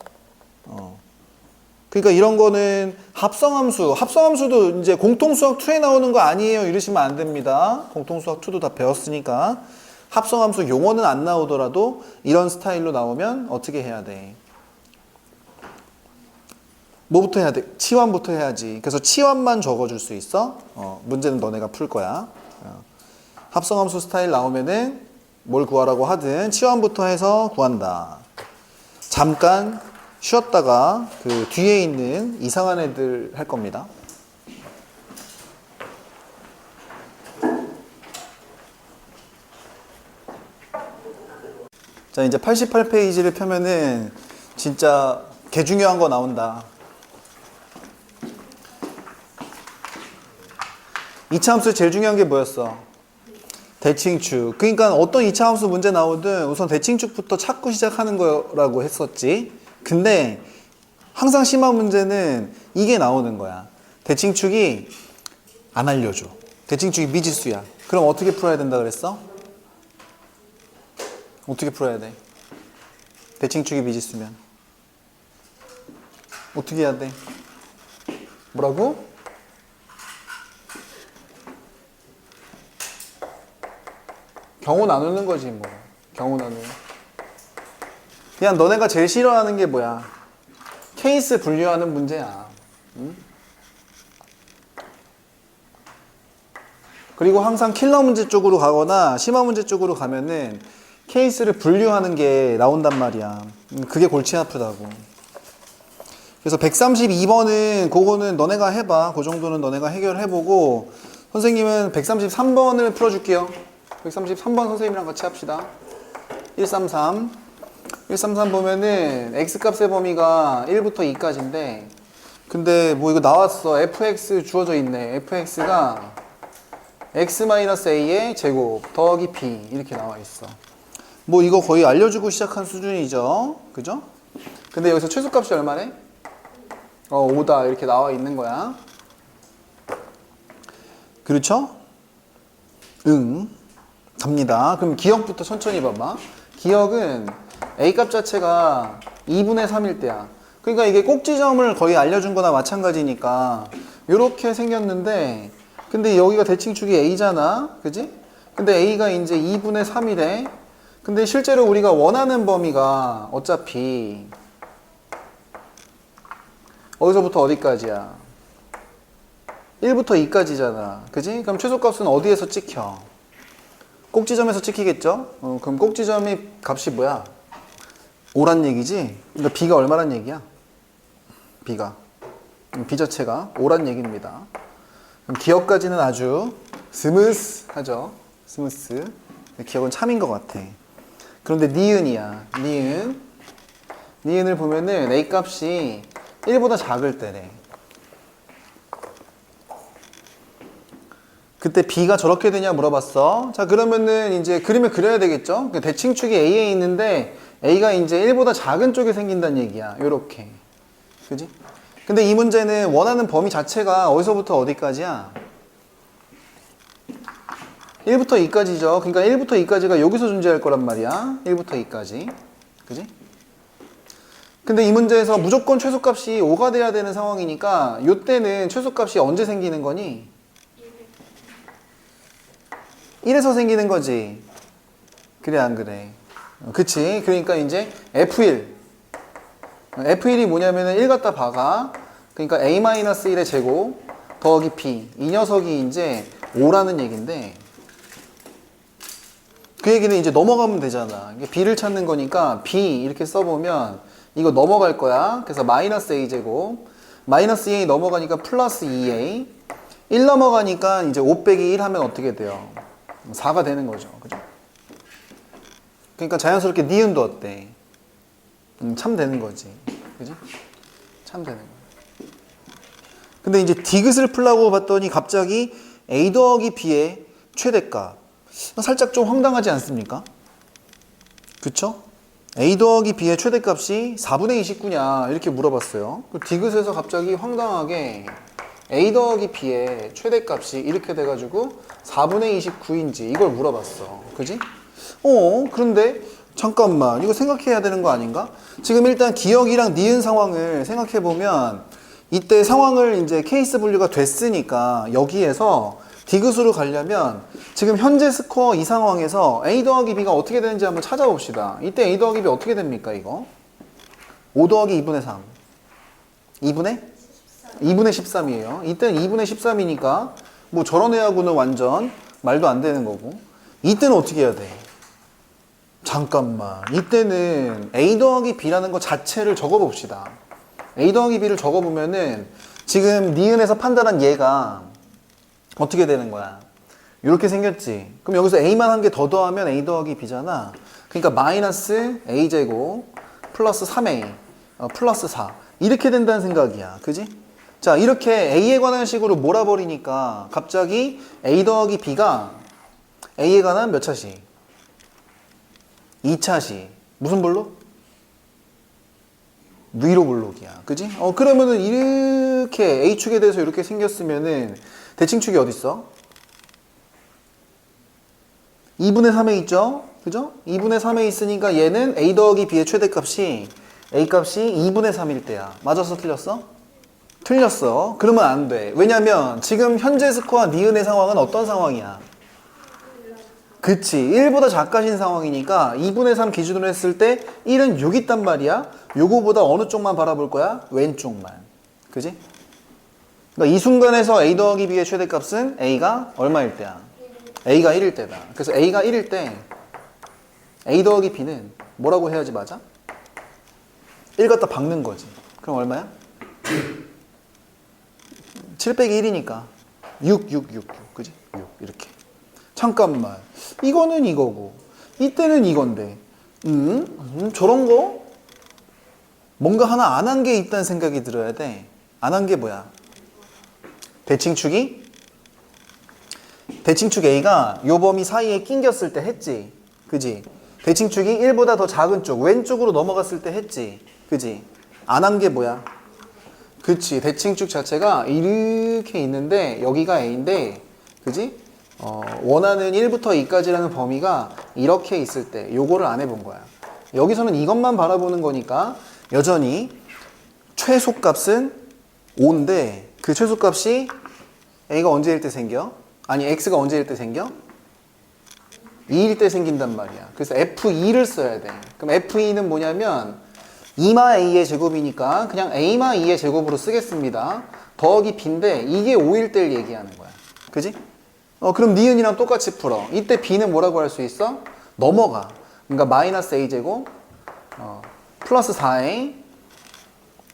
그러니까 이런 거는 합성함수도 이제 공통수학 2에 나오는 거 아니에요 이러시면 안 됩니다. 공통수학 2도 다 배웠으니까. 합성함수 용어는 안 나오더라도 이런 스타일로 나오면 어떻게 해야 돼? 뭐부터 해야 돼? 치환부터 해야지. 그래서 치환만 적어줄 수 있어. 문제는 너네가 풀 거야. 합성함수 스타일 나오면은 뭘 구하라고 하든 치환부터 해서 구한다. 잠깐 쉬었다가 그 뒤에 있는 이상한 애들 할 겁니다. 자, 이제 88페이지를 펴면은 진짜 개 중요한 거 나온다. 2차 함수 제일 중요한 게 뭐였어? 대칭축. 그러니까 어떤 2차 함수 문제 나오든 우선 대칭축부터 찾고 시작하는 거라고 했었지. 근데 항상 심한 문제는 이게 나오는 거야. 대칭축이 안 알려줘. 대칭축이 미지수야. 그럼 어떻게 풀어야 된다 그랬어? 어떻게 풀어야 돼? 대칭축이 미지수면 어떻게 해야 돼? 뭐라고? 경우 나누는 거지 뭐. 경우 나누는. 그냥 너네가 제일 싫어하는 게 뭐야? 케이스 분류하는 문제야. 응? 그리고 항상 킬러 문제 쪽으로 가거나 심화 문제 쪽으로 가면은 케이스를 분류하는 게 나온단 말이야. 그게 골치 아프다고. 그래서 132번은 그거는 너네가 해봐. 그 정도는 너네가 해결해보고 선생님은 133번을 풀어줄게요. 133번 선생님이랑 같이 합시다. 133 보면은 x값의 범위가 1부터 2까지인데 근데 뭐 이거 나왔어. fx 주어져 있네. fx가 x-a의 제곱 더하기 b 이렇게 나와 있어. 뭐 이거 거의 알려주고 시작한 수준이죠. 그죠? 근데 여기서 최소값이 얼마네? 5다 이렇게 나와 있는 거야. 그렇죠? 응. 갑니다. 그럼 기억부터 천천히 봐봐. 기억은 A값 자체가 2분의 3일 때야. 그러니까 이게 꼭지점을 거의 알려준 거나 마찬가지니까 이렇게 생겼는데 근데 여기가 대칭축이 A잖아. 그지? 근데 A가 이제 2분의 3이래. 근데 실제로 우리가 원하는 범위가 어차피 어디서부터 어디까지야? 1부터 2까지잖아. 그지? 그럼 최소값은 어디에서 찍혀? 꼭지점에서 찍히겠죠? 그럼 꼭지점이 값이 뭐야? 5란 얘기지? 그러니까 B가 얼마란 얘기야? B가. B 자체가 5란 얘기입니다. 그럼 기억까지는 아주 스무스하죠? 스무스. 기억은 참인 것 같아. 그런데 니은이야. 니은을 보면은 A 값이 1보다 작을 때래. 그때 B가 저렇게 되냐 물어봤어. 자, 그러면은 이제 그림을 그려야 되겠죠? 대칭축이 A에 있는데 A가 이제 1보다 작은 쪽에 생긴다는 얘기야. 요렇게. 그지? 근데 이 문제는 원하는 범위 자체가 어디서부터 어디까지야? 1부터 2까지죠. 그러니까 1부터 2까지가 여기서 존재할 거란 말이야. 1부터 2까지. 그지? 근데 이 문제에서 무조건 최소값이 5가 돼야 되는 상황이니까 요때는 최소값이 언제 생기는 거니? 1에서 생기는 거지. 그래 안 그래? 그치? 그러니까 이제 F1이 뭐냐면은 1 갖다 박아. 그러니까 a-1의 제곱 더하기 b. 이 녀석이 이제 5라는 얘기인데 그 얘기는 이제 넘어가면 되잖아. 이게 b를 찾는 거니까 b 이렇게 써보면 이거 넘어갈 거야. 그래서 마이너스 a제곱. 마이너스 2a 넘어가니까 플러스 2a. 1 넘어가니까 이제 5 빼기 1 하면 어떻게 돼요? 4가 되는 거죠. 그죠? 그러니까 자연스럽게 니은도 어때? 참 되는 거지. 그지? 참 되는 거야. 근데 이제 디귿을 풀라고 봤더니 갑자기 a 더하기 b의 최대값. 살짝 좀 황당하지 않습니까? 그쵸? a 더하기 b의 최대값이 4분의 29냐 이렇게 물어봤어요. 디귿에서 갑자기 황당하게 a 더하기 b의 최대값이 이렇게 돼가지고 4분의 29인지 이걸 물어봤어. 그지? 그런데 잠깐만 이거 생각해야 되는 거 아닌가? 지금 일단 기억이랑 니은 상황을 생각해보면 이때 상황을 이제 케이스 분류가 됐으니까 여기에서 디귿으로 가려면 지금 현재 스코어 이 상황에서 a 더하기 b가 어떻게 되는지 한번 찾아봅시다. 이때 a 더하기 b 어떻게 됩니까 이거? 5 더하기 2분의 3 2분의 13이에요. 이때는 2분의 13이니까 뭐 저런 애하고는 완전 말도 안 되는 거고. 이때는 어떻게 해야 돼? 잠깐만 이때는 a 더하기 b라는 거 자체를 적어봅시다. a 더하기 b를 적어보면은 지금 니은에서 판단한 얘가 어떻게 되는 거야? 이렇게 생겼지. 그럼 여기서 a만 한 개 더 더하면 a 더하기 b잖아. 그러니까 마이너스 a제곱 플러스 3a 플러스 4 이렇게 된다는 생각이야. 그지? 자 이렇게 a에 관한 식으로 몰아버리니까 갑자기 a 더하기 b가 a에 관한 몇 차식? 2차식. 무슨 블록? 위로 블록이야. 그지? 그러면은 이렇게 A축에 대해서 이렇게 생겼으면은 대칭축이 어딨어? 2분의 3에 있죠? 그죠? 2분의 3에 있으니까 얘는 A 더하기 B의 최대값이 A 값이 2분의 3일 때야. 맞았어? 틀렸어? 틀렸어. 그러면 안 돼. 왜냐면 지금 현재 스코어 니은의 상황은 어떤 상황이야? 그치. 1보다 작아진 상황이니까 2분의 3 기준으로 했을 때 1은 여기 있단 말이야. 요거보다 어느 쪽만 바라볼 거야? 왼쪽만. 그지? 그러니까 이 순간에서 A 더하기 B의 최대값은 A가 얼마일 때야? A가 1일 때다. 그래서 A가 1일 때 A 더하기 B는 뭐라고 해야지 맞아? 1 갖다 박는 거지. 그럼 얼마야? 7 빼기 1이니까 6. 그지? 6 이렇게. 잠깐만 이거는 이거고 이때는 이건데 저런 거 뭔가 하나 안 한 게 있다는 생각이 들어야 돼. 안 한 게 뭐야? 대칭축 A가 요 범위 사이에 낑겼을 때 했지. 그지? 대칭축이 1보다 더 작은 쪽 왼쪽으로 넘어갔을 때 했지. 그지? 안 한 게 뭐야? 그치. 대칭축 자체가 이렇게 있는데 여기가 A인데 그지? 원하는 1부터 2까지라는 범위가 이렇게 있을 때 요거를 안 해본 거야. 여기서는 이것만 바라보는 거니까 여전히 최소값은 5인데 그 최소값이 A가 언제일 때 생겨? 아니 X가 언제일 때 생겨? 2일 때 생긴단 말이야. 그래서 F2를 써야 돼. 그럼 F2는 뭐냐면 2마 A의 제곱이니까 그냥 A마 2의 제곱으로 쓰겠습니다. 더하기 B인데 이게 5일 때를 얘기하는 거야. 그지? 그럼 니은이랑 똑같이 풀어. 이때 B는 뭐라고 할 수 있어? 넘어가. 그러니까 마이너스 A제곱 플러스 4A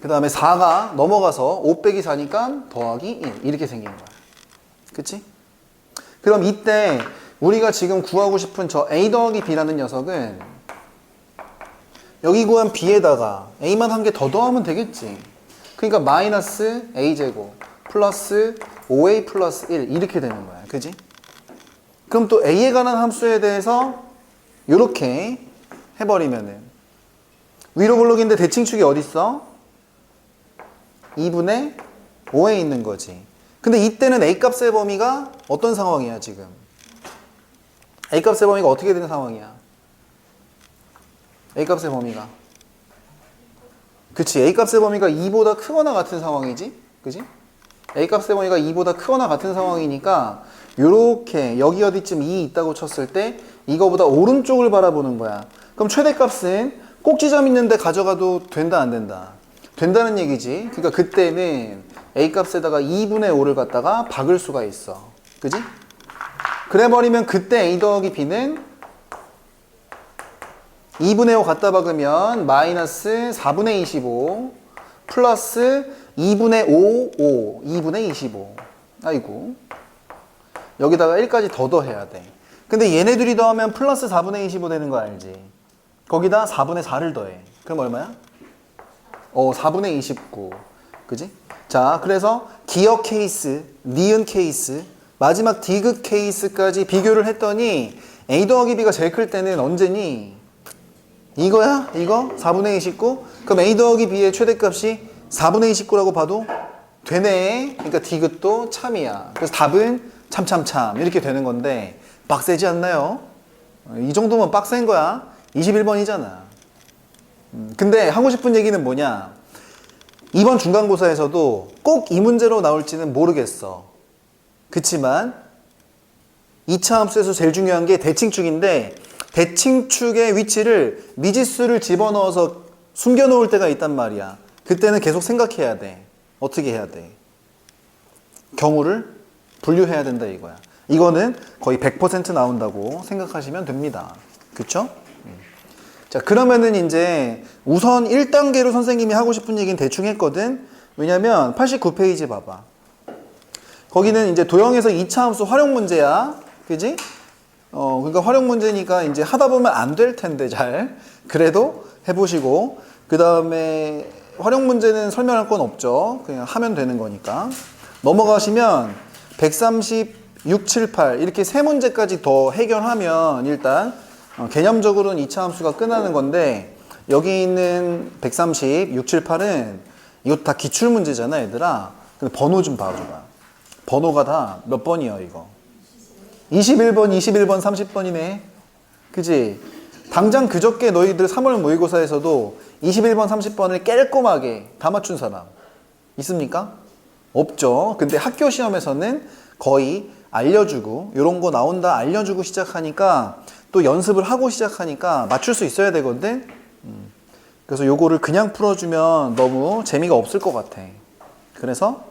그 다음에 4가 넘어가서 5 빼기 4니까 더하기 1 이렇게 생긴 거야. 그치? 그럼 이때 우리가 지금 구하고 싶은 저 A 더하기 B라는 녀석은 여기 구한 B에다가 A만 한 개 더 더하면 되겠지. 그러니까 마이너스 A제곱 플러스 5A 플러스 1 이렇게 되는 거야. 그지? 그럼 또 A에 관한 함수에 대해서 이렇게 해버리면은 위로 블록인데 대칭축이 어디 있어? 2분의 5에 있는 거지. 근데 이때는 A 값의 범위가 어떤 상황이야 지금? A 값의 범위가 어떻게 되는 상황이야? A 값의 범위가 그치. A 값의 범위가 2보다 크거나 같은 상황이지. 그지? A 값의 범위가 2보다 크거나 같은 상황이니까 요렇게 여기 어디쯤 2 있다고 쳤을 때 이거보다 오른쪽을 바라보는 거야. 그럼 최대값은 꼭지점 있는데 가져가도 된다 안 된다? 된다는 얘기지. 그러니까 그때는 A 값에다가 2분의 5를 갖다가 박을 수가 있어. 그지? 그래 버리면 그때 A 더하기 B는 2분의 5 갖다 박으면 마이너스 4분의 25 플러스 2분의 5, 2분의 25. 아이고. 여기다가 1까지 더 더해야 돼. 근데 얘네들이 더하면 플러스 4분의 25 되는 거 알지? 거기다 4분의 4를 더해. 그럼 얼마야? 4분의 29. 그지? 자, 그래서 기역 케이스, 니은 케이스, 마지막 디귿 케이스까지 비교를 했더니 A 더하기 B가 제일 클 때는 언제니? 이거야? 이거? 4분의 29? 그럼 A 더하기 B의 최대값이 4분의 29라고 봐도 되네. 그러니까 디귿도 참이야. 그래서 답은 참참참 이렇게 되는 건데 빡세지 않나요? 이 정도면 빡센 거야. 21번이잖아. 근데 하고 싶은 얘기는 뭐냐? 이번 중간고사에서도 꼭 이 문제로 나올지는 모르겠어. 그치만 2차 함수에서 제일 중요한 게 대칭축인데 대칭축의 위치를 미지수를 집어넣어서 숨겨놓을 때가 있단 말이야. 그때는 계속 생각해야 돼. 어떻게 해야 돼? 경우를 분류해야 된다 이거야. 이거는 거의 100% 나온다고 생각하시면 됩니다. 그쵸? 자, 그러면은 이제 우선 1단계로 선생님이 하고 싶은 얘기는 대충 했거든. 왜냐면 89페이지 봐봐. 거기는 이제 도형에서 2차 함수 활용 문제야. 그지? 그러니까 활용 문제니까 이제 하다 보면 안 될 텐데 잘. 그래도 해보시고. 그 다음에 활용 문제는 설명할 건 없죠. 그냥 하면 되는 거니까. 넘어가시면 136, 7, 8 이렇게 세 문제까지 더 해결하면 일단 개념적으로는 2차 함수가 끝나는 건데 여기 있는 136, 7, 8은 이거 다 기출문제잖아 얘들아. 근데 번호 좀 봐줘봐. 번호가 다 몇 번이야 이거? 21번, 21번, 30번이네. 그지? 당장 그저께 너희들 3월 모의고사에서도 21번, 30번을 꼼꼼하게 다 맞춘 사람 있습니까? 없죠. 근데 학교 시험에서는 거의 알려주고 이런 거 나온다 알려주고 시작하니까 또 연습을 하고 시작하니까 맞출 수 있어야 되거든. 그래서 요거를 그냥 풀어주면 너무 재미가 없을 것 같아. 그래서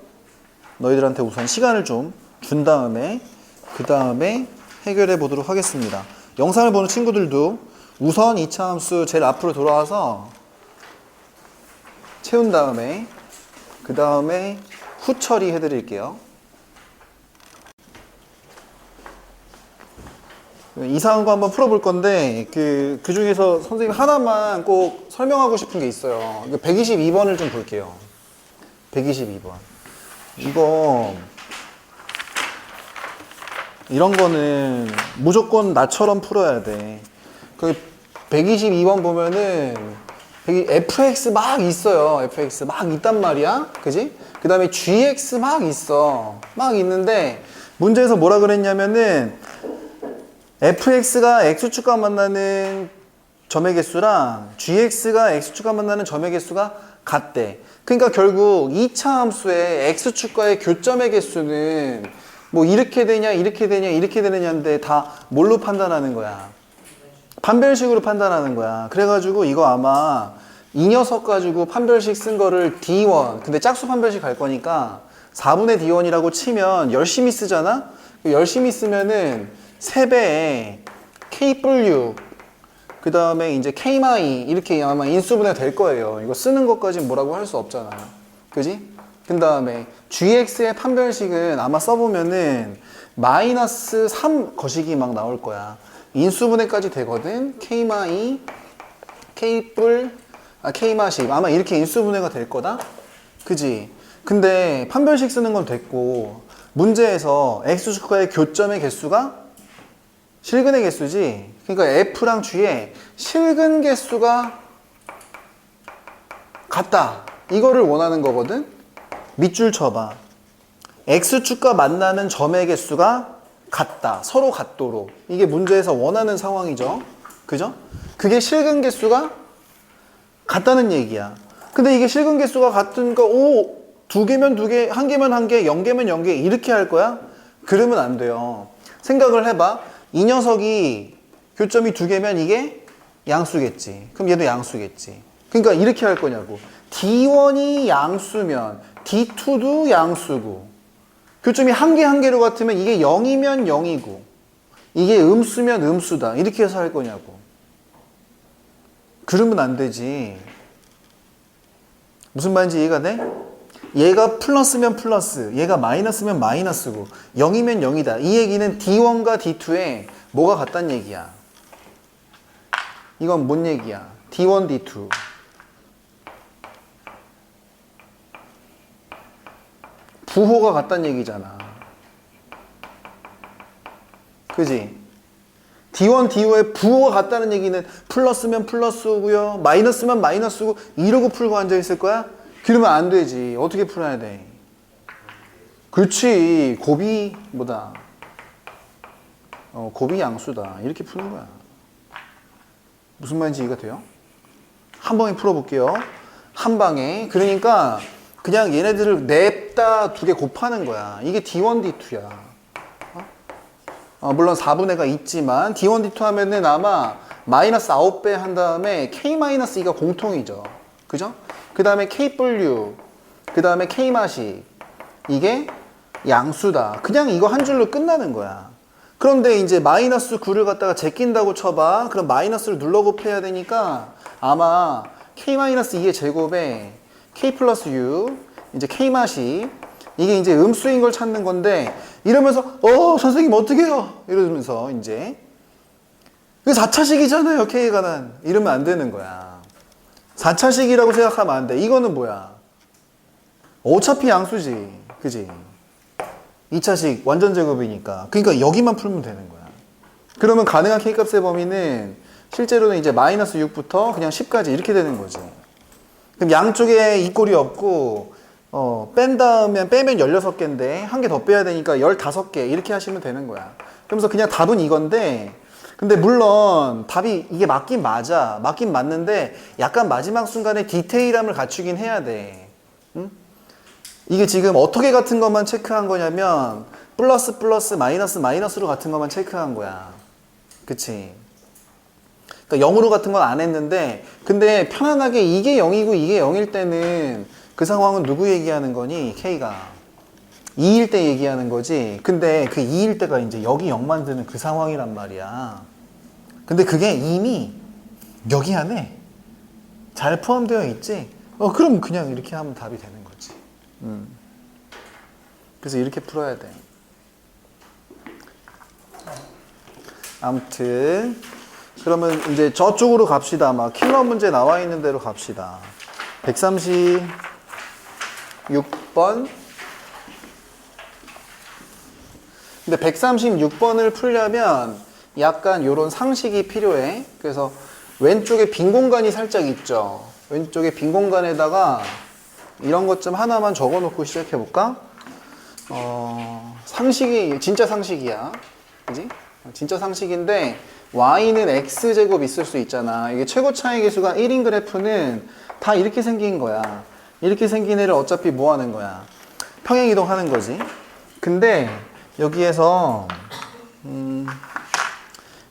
너희들한테 우선 시간을 좀 준 다음에 그 다음에 해결해 보도록 하겠습니다. 영상을 보는 친구들도 우선 2차 함수 제일 앞으로 돌아와서 채운 다음에 그 다음에 후 처리해 드릴게요. 이상한 거 한번 풀어볼 건데 그 중에서 선생님 하나만 꼭 설명하고 싶은 게 있어요. 122번을 좀 볼게요. 122번. 이거 이런 거는 무조건 나처럼 풀어야 돼. 거기 122번 보면은 fx 막 있어요. fx 막 있단 말이야. 그지? 그 다음에 gx 막 있어. 막 있는데 문제에서 뭐라 그랬냐면은 fx가 x축과 만나는 점의 개수랑 gx가 x축과 만나는 점의 개수가 같대. 그러니까 결국 2차 함수의 x축과의 교점의 개수는 뭐 이렇게 되냐 이렇게 되냐 이렇게 되느냐인데 다 뭘로 판단하는 거야? 판별식으로 판단하는 거야. 그래가지고 이거 아마 이 녀석 가지고 판별식 쓴 거를 D1 근데 짝수 판별식 할 거니까 4분의 D1이라고 치면 열심히 쓰잖아? 열심히 쓰면은 3배에 K+6 그 다음에 이제 K- 이렇게 아마 인수분해 될 거예요. 이거 쓰는 것까지 뭐라고 할 수 없잖아. 그지? 그 다음에 GX의 판별식은 아마 써보면은 마이너스 3 거식이 막 나올 거야. 인수분해까지 되거든. K-, K-10 아마 이렇게 인수분해가 될 거다. 그지? 근데 판별식 쓰는 건 됐고 문제에서 X축과의 교점의 개수가 실근의 개수지. 그러니까 F랑 G의 실근 개수가 같다. 이거를 원하는 거거든. 밑줄 쳐봐. X축과 만나는 점의 개수가 같다. 서로 같도록. 이게 문제에서 원하는 상황이죠. 그죠? 그게 실근 개수가 같다는 얘기야. 근데 이게 실근 개수가 같으니까 두 개면 두 개, 한 개면 한 개, 0개면 0개 이렇게 할 거야? 그러면 안 돼요. 생각을 해봐. 이 녀석이 교점이 두 개면 이게 양수겠지. 그럼 얘도 양수겠지. 그러니까 이렇게 할 거냐고. D1이 양수면 D2도 양수고 교점이 한 개 한 개로 같으면 이게 0이면 0이고 이게 음수면 음수다. 이렇게 해서 할 거냐고. 그러면 안 되지. 무슨 말인지 이해가 돼? 얘가 플러스면 플러스, 얘가 마이너스면 마이너스고 0이면 0이다. 이 얘기는 D1과 D2에 뭐가 같다는 얘기야. 이건 뭔 얘기야? D1, D2. 부호가 같다는 얘기잖아. 그지? D1, D2의 부호가 같다는 얘기는 플러스면 플러스고요, 마이너스면 마이너스고 이러고 풀고 앉아있을 거야? 그러면 안 되지. 어떻게 풀어야 돼? 그렇지. 곱이 뭐다? 곱이 양수다. 이렇게 푸는 거야. 무슨 말인지 이해가 돼요? 한 방에 풀어볼게요. 한 방에. 그러니까 그냥 얘네들을 냅다 두 개 곱하는 거야. 이게 D1, D2야. 물론 4분의가 있지만 D1, D2 하면은 아마 마이너스 9배 한 다음에 K-2가 공통이죠. 그죠? 그 다음에 K분류, 그 다음에 K마식. 이게 양수다. 그냥 이거 한 줄로 끝나는 거야. 그런데 이제 마이너스 9를 갖다가 제낀다고 쳐봐. 그럼 마이너스를 눌러 곱해야 되니까 아마 K-2의 제곱에 K 플러스 U, 이제 K마식. 이게 이제 음수인 걸 찾는 건데 이러면서 선생님 어떻게 해요? 이러면서 이제 이게 4차식이잖아요. K가 난. 이러면 안 되는 거야. 4차식이라고 생각하면 안 돼. 이거는 뭐야? 어차피 양수지. 그지? 2차식 완전 제곱이니까. 그러니까 여기만 풀면 되는 거야. 그러면 가능한 K값의 범위는 실제로는 이제 마이너스 6부터 그냥 10까지 이렇게 되는 거지. 그럼 양쪽에 이 꼴이 없고 빼면 16개인데 한 개 더 빼야 되니까 15개 이렇게 하시면 되는 거야. 그러면서 그냥 답은 이건데 근데 물론 답이 이게 맞긴 맞아. 맞긴 맞는데 약간 마지막 순간에 디테일함을 갖추긴 해야 돼. 응? 이게 지금 어떻게 같은 것만 체크한 거냐면 플러스 플러스 마이너스 마이너스로 같은 것만 체크한 거야. 그치? 그러니까 0으로 같은 건 안 했는데 근데 편안하게 이게 0이고 이게 0일 때는 그 상황은 누구 얘기하는 거니? K가 2일 때 얘기하는 거지. 근데 그 2일 때가 이제 여기 0 만드는 그 상황이란 말이야. 근데 그게 이미 여기 안에 잘 포함되어 있지? 그럼 그냥 이렇게 하면 답이 되는 거지. 그래서 이렇게 풀어야 돼. 아무튼 그러면 이제 저쪽으로 갑시다. 막 킬러 문제 나와 있는 대로 갑시다. 136번. 근데 136번을 풀려면 약간 요런 상식이 필요해. 그래서 왼쪽에 빈 공간이 살짝 있죠. 왼쪽에 빈 공간에다가 이런 것 좀 하나만 적어 놓고 시작해 볼까? 상식이 진짜 상식이야. 그지? 진짜 상식인데 y는 x제곱 있을 수 있잖아. 이게 최고 차이 계수가 1인 그래프는 다 이렇게 생긴 거야. 이렇게 생긴 애를 어차피 뭐 하는 거야? 평행 이동하는 거지. 근데 여기에서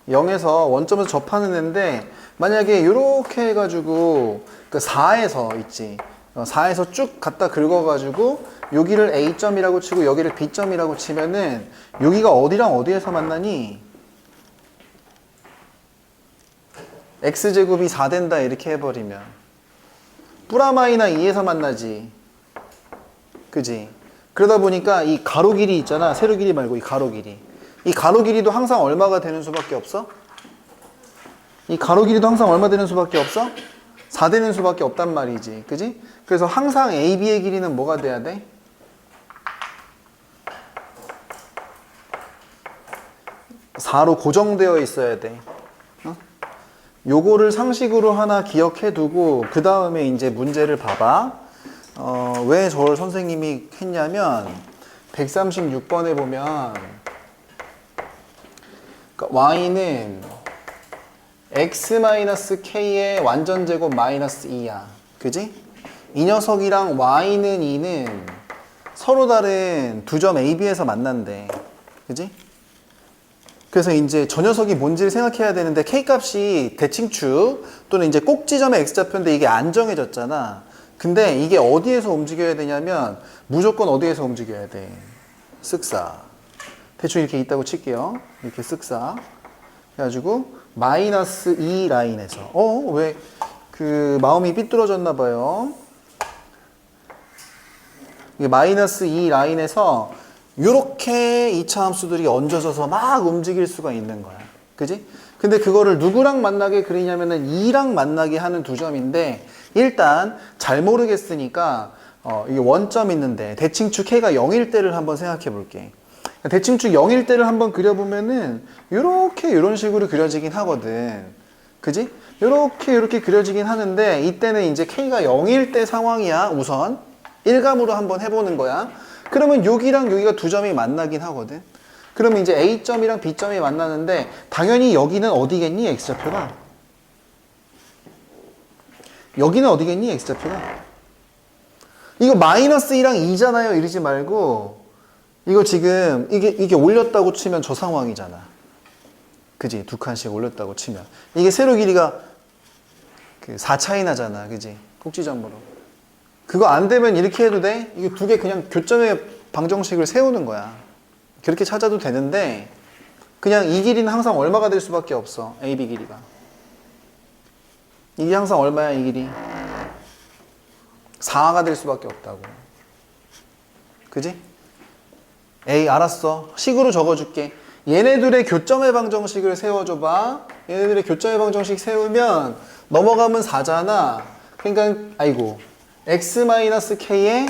0에서 원점에서 접하는 애인데 만약에 이렇게 해가지고 그 4에서 있지. 4에서 쭉 갖다 긁어가지고 여기를 A점이라고 치고 여기를 B점이라고 치면은 여기가 어디랑 어디에서 만나니? X제곱이 4 된다 이렇게 해버리면 뿌라마이나 2에서 만나지. 그지? 그러다 보니까 이 가로 길이 있잖아. 세로 길이 말고 이 가로 길이. 이 가로 길이도 항상 얼마가 되는 수밖에 없어? 이 가로 길이도 항상 얼마 되는 수밖에 없어? 4 되는 수밖에 없단 말이지. 그지? 그래서 항상 AB의 길이는 뭐가 돼야 돼? 4로 고정되어 있어야 돼. 요거를 상식으로 하나 기억해 두고 그 다음에 이제 문제를 봐봐. 왜 저를 선생님이 했냐면 136번에 보면 그러니까 y는 x-k의 완전제곱 마이너스 2야. 그지? 이 녀석이랑 y는 2는 서로 다른 두 점 AB에서 만난대. 그지? 그래서 이제 저 녀석이 뭔지를 생각해야 되는데 K값이 대칭축 또는 이제 꼭지점의 X좌표인데 이게 안 정해졌잖아. 근데 이게 어디에서 움직여야 되냐면 무조건 어디에서 움직여야 돼? 쓱싹. 대충 이렇게 있다고 칠게요. 이렇게 쓱싹. 해가지고 마이너스 2 라인에서 왜 그 마음이 삐뚤어졌나 봐요. 이게 마이너스 2 라인에서 이렇게 2차 함수들이 얹어져서 막 움직일 수가 있는 거야. 그지? 근데 그거를 누구랑 만나게 그리냐면은 2랑 만나게 하는 두 점인데 일단 잘 모르겠으니까 이게 원점 있는데 대칭축 K가 0일 때를 한번 생각해 볼게. 대칭축 0일 때를 한번 그려보면은 이런 식으로 그려지긴 하거든. 그지? 이렇게 그려지긴 하는데 이때는 이제 K가 0일 때 상황이야. 우선 1감으로 한번 해보는 거야. 그러면 여기랑 여기가 두 점이 만나긴 하거든. 그러면 이제 A점이랑 B점이 만나는데 당연히 여기는 어디겠니? X좌표가. 여기는 어디겠니? X좌표가. 이거 마이너스 2랑 2잖아요. 이러지 말고 이거 지금 이게 올렸다고 치면 저 상황이잖아. 그지? 두 칸씩 올렸다고 치면 이게 세로 길이가 그 4 차이 나잖아. 그지? 꼭지점으로. 그거 안 되면 이렇게 해도 돼? 이거 두 개 그냥 교점의 방정식을 세우는 거야. 그렇게 찾아도 되는데 그냥 이 길이는 항상 얼마가 될 수밖에 없어. AB 길이가. 이게 항상 얼마야 이 길이? 4가 될 수밖에 없다고. 그지? 에이 알았어. 식으로 적어줄게. 얘네들의 교점의 방정식을 세워줘봐. 얘네들의 교점의 방정식 세우면 넘어가면 4잖아. 그러니까 아이고 x-k의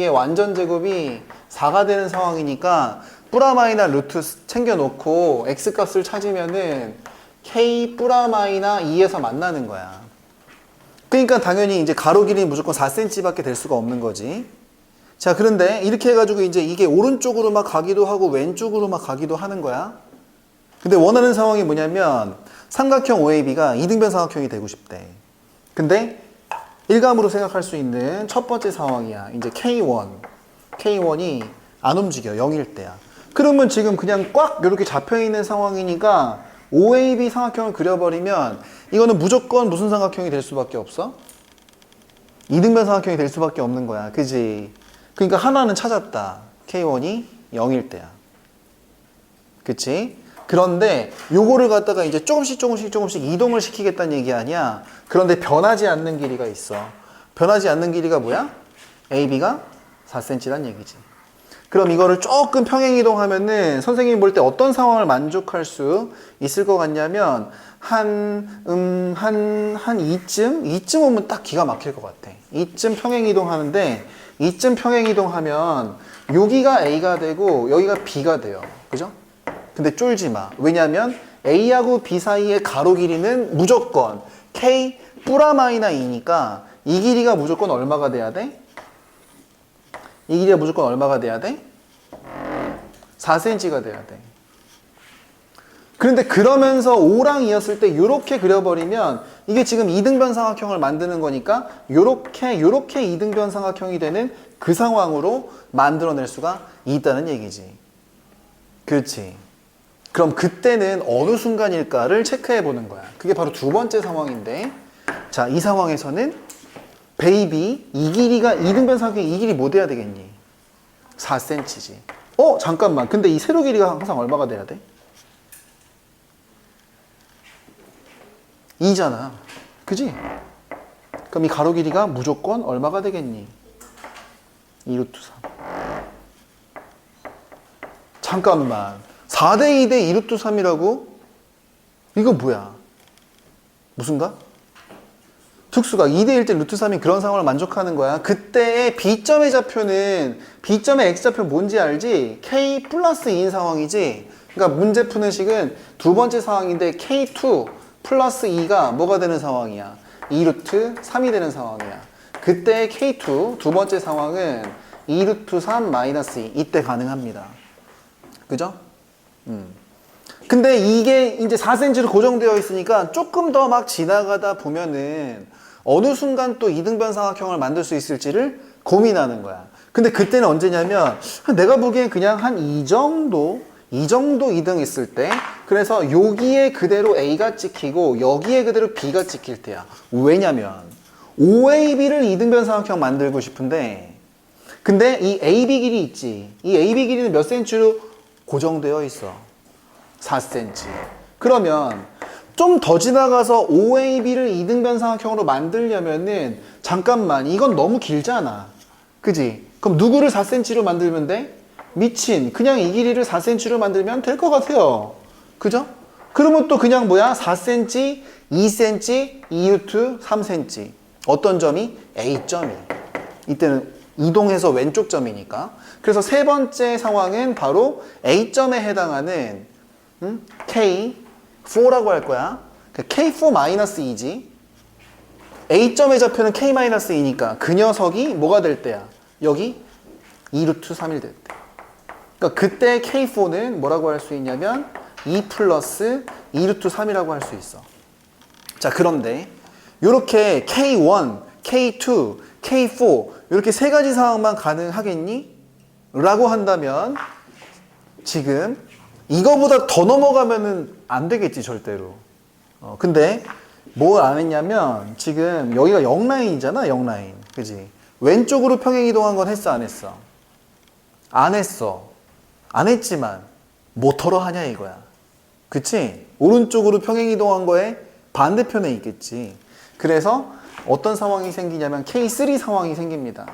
완전 제곱이 4가 되는 상황이니까 뿌라마이나 루트 챙겨놓고 x값을 찾으면은 k 뿌라마이나 2에서 만나는 거야. 그러니까 당연히 이제 가로 길이는 무조건 4cm밖에 될 수가 없는 거지. 자, 그런데 이렇게 해가지고 이제 이게 오른쪽으로 막 가기도 하고 왼쪽으로 막 가기도 하는 거야. 근데 원하는 상황이 뭐냐면 삼각형 OAB가 이등변 삼각형이 되고 싶대. 근데 일감으로 생각할 수 있는 첫 번째 상황이야. 이제 K1이 안 움직여. 0일 때야. 그러면 지금 그냥 꽉 이렇게 잡혀있는 상황이니까 OAB 삼각형을 그려버리면 이거는 무조건 무슨 삼각형이 될 수밖에 없어? 이등변 삼각형이 될 수밖에 없는 거야. 그지? 그러니까 하나는 찾았다. K1이 0일 때야. 그치? 그런데 요거를 갖다가 이제 조금씩 이동을 시키겠다는 얘기 아니야. 그런데 변하지 않는 길이가 있어. 변하지 않는 길이가 뭐야? AB가 4cm란 얘기지. 그럼 이거를 조금 평행 이동하면은 선생님이 볼 때 어떤 상황을 만족할 수 있을 것 같냐면 한 이쯤 오면 딱 기가 막힐 것 같아. 이쯤 평행 이동하는데 이쯤 평행 이동하면 여기가 A가 되고 여기가 B가 돼요. 그죠? 근데 쫄지 마. 왜냐면 A하고 B 사이의 가로 길이는 무조건 K 뿌라마이나 2니까 이 길이가 무조건 얼마가 돼야 돼? 이 길이가 무조건 얼마가 돼야 돼? 4cm가 돼야 돼. 그런데 그러면서 5랑 2였을 때 이렇게 그려버리면 이게 지금 이등변 삼각형을 만드는 거니까 요렇게 이등변 삼각형이 되는 그 상황으로 만들어낼 수가 있다는 얘기지. 그렇지. 그럼 그때는 어느 순간일까를 체크해 보는 거야. 그게 바로 두 번째 상황인데, 자, 이 상황에서는 베이비 이 길이가 이등변 삼각형 이 길이 뭐 돼야 되겠니? 4cm지. 잠깐만. 근데 이 세로 길이가 항상 얼마가 돼야 돼? 2잖아. 그지? 그럼 이 가로 길이가 무조건 얼마가 되겠니? 2루트 3. 잠깐만. 4대 2대 2루트 3이라고? 이거 뭐야? 무슨가? 특수가 2대 1 대 루트 3이 그런 상황을 만족하는 거야. 그때의 B점의 좌표는 B점의 X좌표 뭔지 알지? K 플러스 2인 상황이지? 그러니까 문제 푸는 식은 두 번째 상황인데 K2 플러스 2가 뭐가 되는 상황이야? 2루트 3이 되는 상황이야. 그때 K2 두 번째 상황은 2루트 3 마이너스 2 이때 가능합니다. 그죠? 근데 이게 이제 4cm로 고정되어 있으니까 조금 더 막 지나가다 보면은 어느 순간 또 이등변 삼각형을 만들 수 있을지를 고민하는 거야. 근데 그때는 언제냐면 내가 보기엔 그냥 한 이 정도 이등 있을 때, 그래서 여기에 그대로 A가 찍히고 여기에 그대로 B가 찍힐 때야. 왜냐면 OAB를 이등변삼각형 만들고 싶은데, 근데 이 AB 길이 있지. 이 AB 길이는 몇 cm로 고정되어 있어? 4cm. 그러면 좀 더 지나가서 OAB를 이등변삼각형으로 만들려면은, 잠깐만, 이건 너무 길잖아. 그지? 그럼 누구를 4cm로 만들면 돼? 미친. 그냥 이 길이를 4cm로 만들면 될 것 같아요. 그죠? 그러면 또 그냥 뭐야? 4cm, 2cm, 2루트, 3cm. 어떤 점이? A점이. 이때는 이동해서 왼쪽 점이니까. 그래서 3번째 상황은 바로 A점에 해당하는 K4라고 할 거야. K4-2지. A점의 좌표는 K-2니까 그 녀석이 뭐가 될 때야? 여기 2루트 3일 될 때. 그러니까 그때 K4는 뭐라고 할 수 있냐면 2 플러스 2루트 3이라고 할 수 있어. 자, 그런데 이렇게 K1, K2, K4 이렇게 세 가지 상황만 가능하겠니? 라고 한다면 지금 이거보다 더 넘어가면은 안 되겠지, 절대로. 근데 뭘 안 했냐면 지금 여기가 0라인이잖아, 0라인. 그지? 왼쪽으로 평행 이동한 건 했어, 안 했어? 안 했어. 안 했지만 뭐터러 하냐 이거야. 그치? 오른쪽으로 평행 이동한 거에 반대편에 있겠지. 그래서 어떤 상황이 생기냐면 K3 상황이 생깁니다.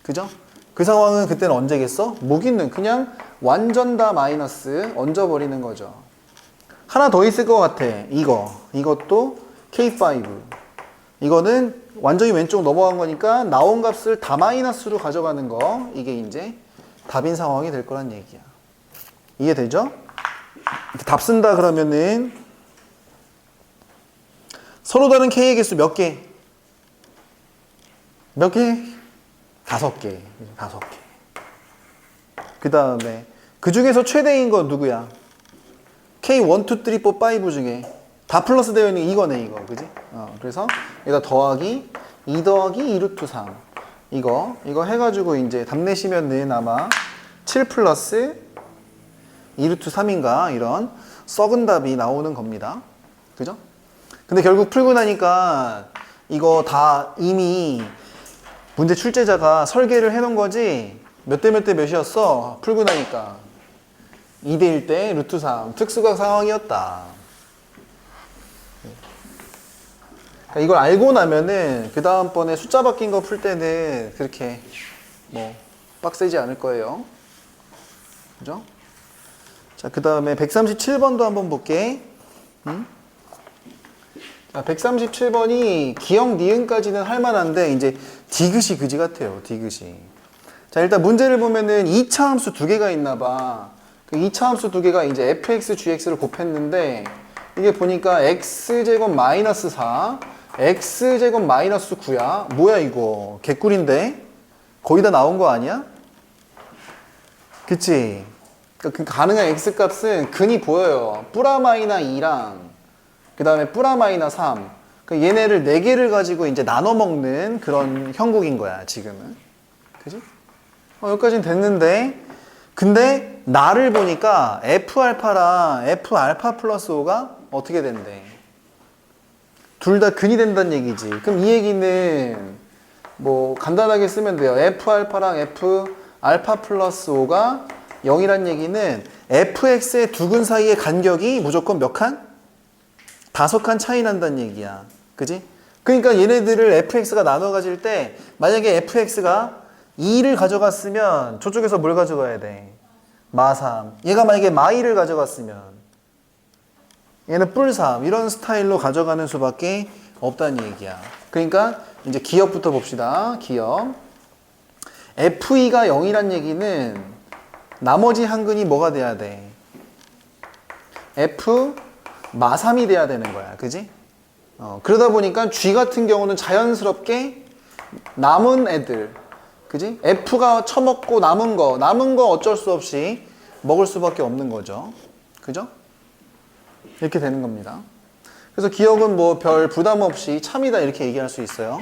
그죠? 그 상황은 그때는 언제겠어? 무기는 그냥 완전 다 마이너스 얹어버리는 거죠. 하나 더 있을 것 같아. 이것도 K5. 이거는 완전히 왼쪽 넘어간 거니까 나온 값을 다 마이너스로 가져가는 거. 이게 이제 답인 상황이 될 거란 얘기야. 이해되죠? 답 쓴다 그러면은 서로 다른 K의 개수 몇 개? 몇 개? 5개. 5개. 그 다음에 그 중에서 최대인 건 누구야? K1, 2, 3, 4, 5 중에 다 플러스 되어 있는 이거네, 이거. 그지? 그래서 여기다 더하기 2 더하기 2루트 3. 이거 해가지고 이제 답 내시면은 아마 7 플러스 2루트 3인가 이런 썩은 답이 나오는 겁니다. 그죠? 근데 결국 풀고 나니까 이거 다 이미 문제 출제자가 설계를 해놓은 거지. 몇 대 몇 대 몇이었어? 풀고 나니까 2대 1대 루트 3 특수각 상황이었다. 그러니까 이걸 알고 나면은 그 다음번에 숫자 바뀐 거 풀 때는 그렇게 뭐 빡세지 않을 거예요. 그죠? 자, 그 다음에 137번도 한번 볼게. 자, 137번이 기역 니은까지는 할만한데 이제 디귿이 그지 같아요. 디귿이. 자, 일단 문제를 보면은 2차 함수 두 개가 있나 봐. 그 2차 함수 두 개가 이제 fx, gx를 곱했는데 이게 보니까 x제곱 마이너스 4, x제곱 마이너스 9야. 뭐야 이거? 개꿀인데? 거의 다 나온 거 아니야? 그치? 그러니까 그 가능한 x값은 근이 보여요. 뿌라마이나 2랑 그 다음에 뿌라마이나 3. 그러니까 얘네를 4개를 가지고 이제 나눠 먹는 그런 형국인 거야, 지금은. 그지? 여기까지는 됐는데, 근데 나를 보니까 F알파랑 F알파 플러스 5가 어떻게 된대? 둘 다 근이 된다는 얘기지. 그럼 이 얘기는 뭐 간단하게 쓰면 돼요. F알파랑 F알파 플러스 5가 0이란 얘기는 fx의 두 근 사이의 간격이 무조건 몇 칸? 5칸 차이 난다는 얘기야. 그지? 그러니까 얘네들을 fx가 나눠 가질 때 만약에 fx가 2를 가져갔으면 저쪽에서 뭘 가져가야 돼? 마3. 얘가 만약에 마2를 가져갔으면 얘는 뿔3. 이런 스타일로 가져가는 수밖에 없다는 얘기야. 그러니까 이제 기역부터 봅시다. 기역. f2가 0이란 얘기는 나머지 한 근이 뭐가 돼야 돼? F 마3이 돼야 되는 거야. 그지? 그러다 보니까 G 같은 경우는 자연스럽게 남은 애들, 그지? F가 처먹고 남은 거 어쩔 수 없이 먹을 수밖에 없는 거죠. 그죠? 이렇게 되는 겁니다. 그래서 기억은 뭐 별 부담 없이 참이다 이렇게 얘기할 수 있어요.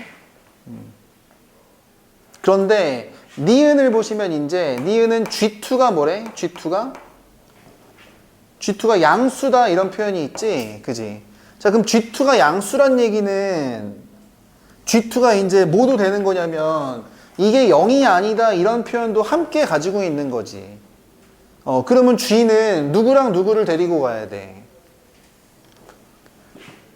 그런데 니은을 보시면 이제 니은은 G2가 뭐래? G2가 양수다 이런 표현이 있지, 그지? 자, 그럼 G2가 양수란 얘기는 G2가 이제 뭐도 되는 거냐면 이게 0이 아니다 이런 표현도 함께 가지고 있는 거지. 그러면 G는 누구랑 누구를 데리고 가야 돼?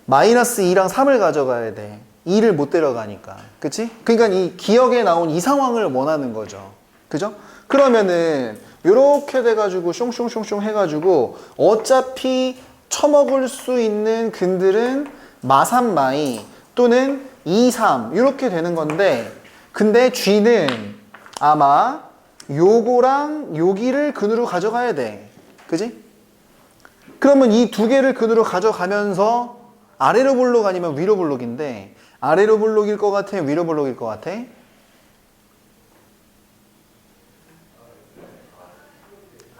마이너스 2랑 3을 가져가야 돼. 2를 못 데려가니까. 그치? 그러니까 이 기억에 나온 이 상황을 원하는 거죠. 그죠? 그러면은 요렇게 돼가지고 숑숑숑숑 해가지고 어차피 처먹을 수 있는 근들은 마3 마이 또는 2, 3 이렇게 되는 건데 근데 G는 아마 요거랑 여기를 근으로 가져가야 돼. 그지? 그러면 이 두 개를 근으로 가져가면서 아래로 볼록 아니면 위로 볼록인데 아래로 볼록일 것 같아? 위로 볼록일 것 같아?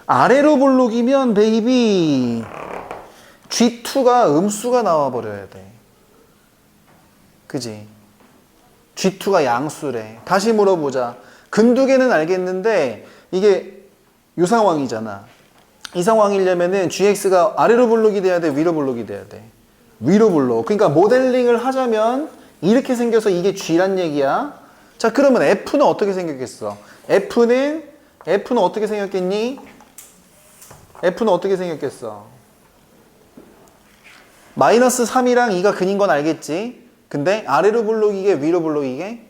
아래로 볼록이면 베이비 G2가 음수가 나와 버려야 돼. 그지? G2가 양수래. 다시 물어보자. 근 두 개는 알겠는데 이게 이 상황이잖아. 이 상황이려면은 GX가 아래로 볼록이 돼야 돼? 위로 볼록이 돼야 돼? 위로 볼록. 그러니까 모델링을 하자면 이렇게 생겨서 이게 G란 얘기야. 자, 그러면 F는 어떻게 생겼겠어? F는 어떻게 생겼겠니? F는 어떻게 생겼겠어? 마이너스 3이랑 2가 근인 건 알겠지? 근데 아래로 볼록이게 위로 볼록이게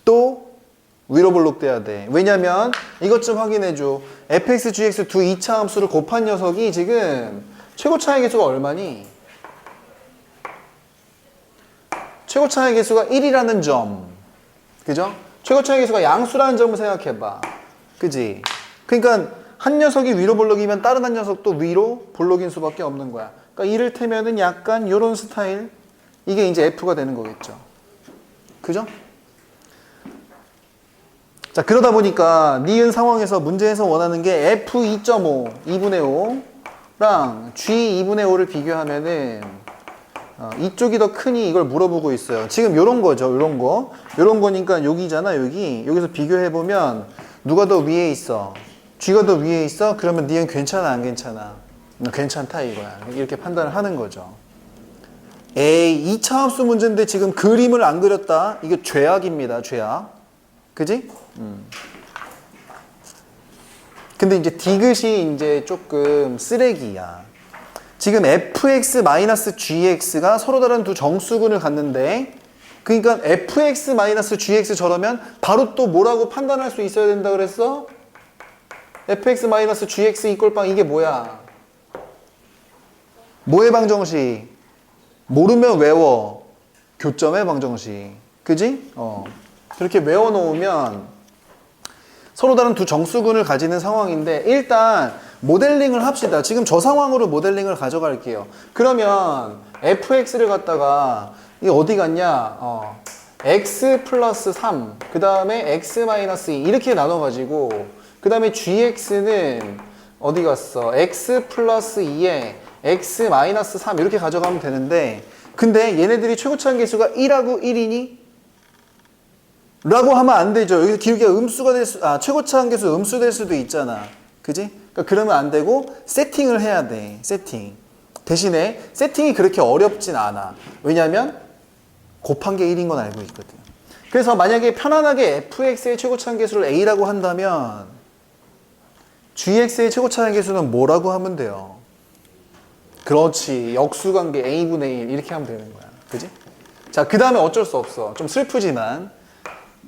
또 위로 볼록 돼야 돼. 왜냐면 이것 좀 확인해줘. fx, gx 두 2차 함수를 곱한 녀석이 지금 최고 차의 개수가 얼마니? 최고 차의 개수가 1이라는 점. 그죠? 최고 차의 개수가 양수라는 점을 생각해봐. 그지? 그러니까 한 녀석이 위로 볼록이면 다른 한 녀석도 위로 볼록인 수밖에 없는 거야. 그러니까 이를테면은 약간 요런 스타일. 이게 이제 F가 되는 거겠죠. 그죠? 자, 그러다 보니까 니은 상황에서 문제에서 원하는 게 F2.5, 2분의 5랑 G 2분의 5를 비교하면은 이쪽이 더 크니 이걸 물어보고 있어요. 지금 요런 거죠. 요런 거. 요런 거니까 여기잖아, 여기. 여기서 비교해보면 누가 더 위에 있어? G가 더 위에 있어? 그러면 니은 괜찮아, 안 괜찮아? 괜찮다 이거야. 이렇게 판단을 하는 거죠. 에이, 2차 함수 문제인데 지금 그림을 안 그렸다? 이게 죄악입니다, 죄악. 그지? 근데 이제 디귿이 이제 조금 쓰레기야. 지금 fx-gx가 서로 다른 두 정수근을 갖는데 그러니까 fx-gx 저러면 바로 또 뭐라고 판단할 수 있어야 된다 그랬어? fx-gx 이꼴빵 이게 뭐야? 뭐의 방정식? 모르면 외워. 교점의 방정식. 그지? 그렇게 외워놓으면 서로 다른 두 정수근을 가지는 상황인데 일단 모델링을 합시다. 지금 저 상황으로 모델링을 가져갈게요. 그러면 fx를 갖다가 이게 어디 갔냐? x 플러스 3, 그 다음에 x 마이너스 2 이렇게 나눠가지고 그 다음에 gx는 어디 갔어? x 플러스 2에 x 마이너스 3 이렇게 가져가면 되는데 근데 얘네들이 최고차항 개수가 1하고 1이니? 라고 하면 안 되죠. 여기서 기울기가 음수가 될 최고차항 개수 음수 될 수도 있잖아. 그지? 그러니까 그러면 안 되고 세팅을 해야 돼. 세팅. 대신에 세팅이 그렇게 어렵진 않아. 왜냐면 곱한 게 1인 건 알고 있거든. 그래서 만약에 편안하게 fx의 최고차항 개수를 a라고 한다면 gx의 최고차항 개수는 뭐라고 하면 돼요? 그렇지. 역수관계 a분의 1 이렇게 하면 되는 거야. 그지? 자, 그 다음에 어쩔 수 없어. 좀 슬프지만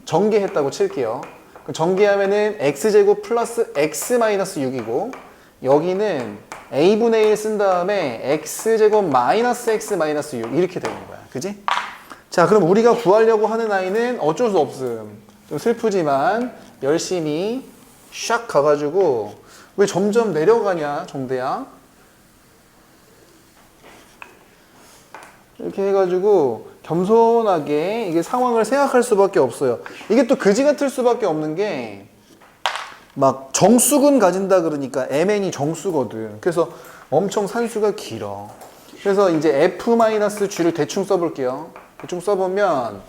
전개했다고 칠게요. 전개하면은 x제곱 플러스 x 마이너스 6이고 여기는 a분의 1 쓴 다음에 x제곱 마이너스 x 마이너스 6 이렇게 되는 거야. 그지? 자, 그럼 우리가 구하려고 하는 아이는 어쩔 수 없음. 좀 슬프지만 열심히 샥 가가지고 왜 점점 내려가냐 정대야? 이렇게 해가지고 겸손하게 이게 상황을 생각할 수밖에 없어요. 이게 또 그지 같을 수밖에 없는 게 막 정수근 가진다 그러니까 mn이 정수거든. 그래서 엄청 산수가 길어. 그래서 이제 f-g를 대충 써볼게요. 대충 써보면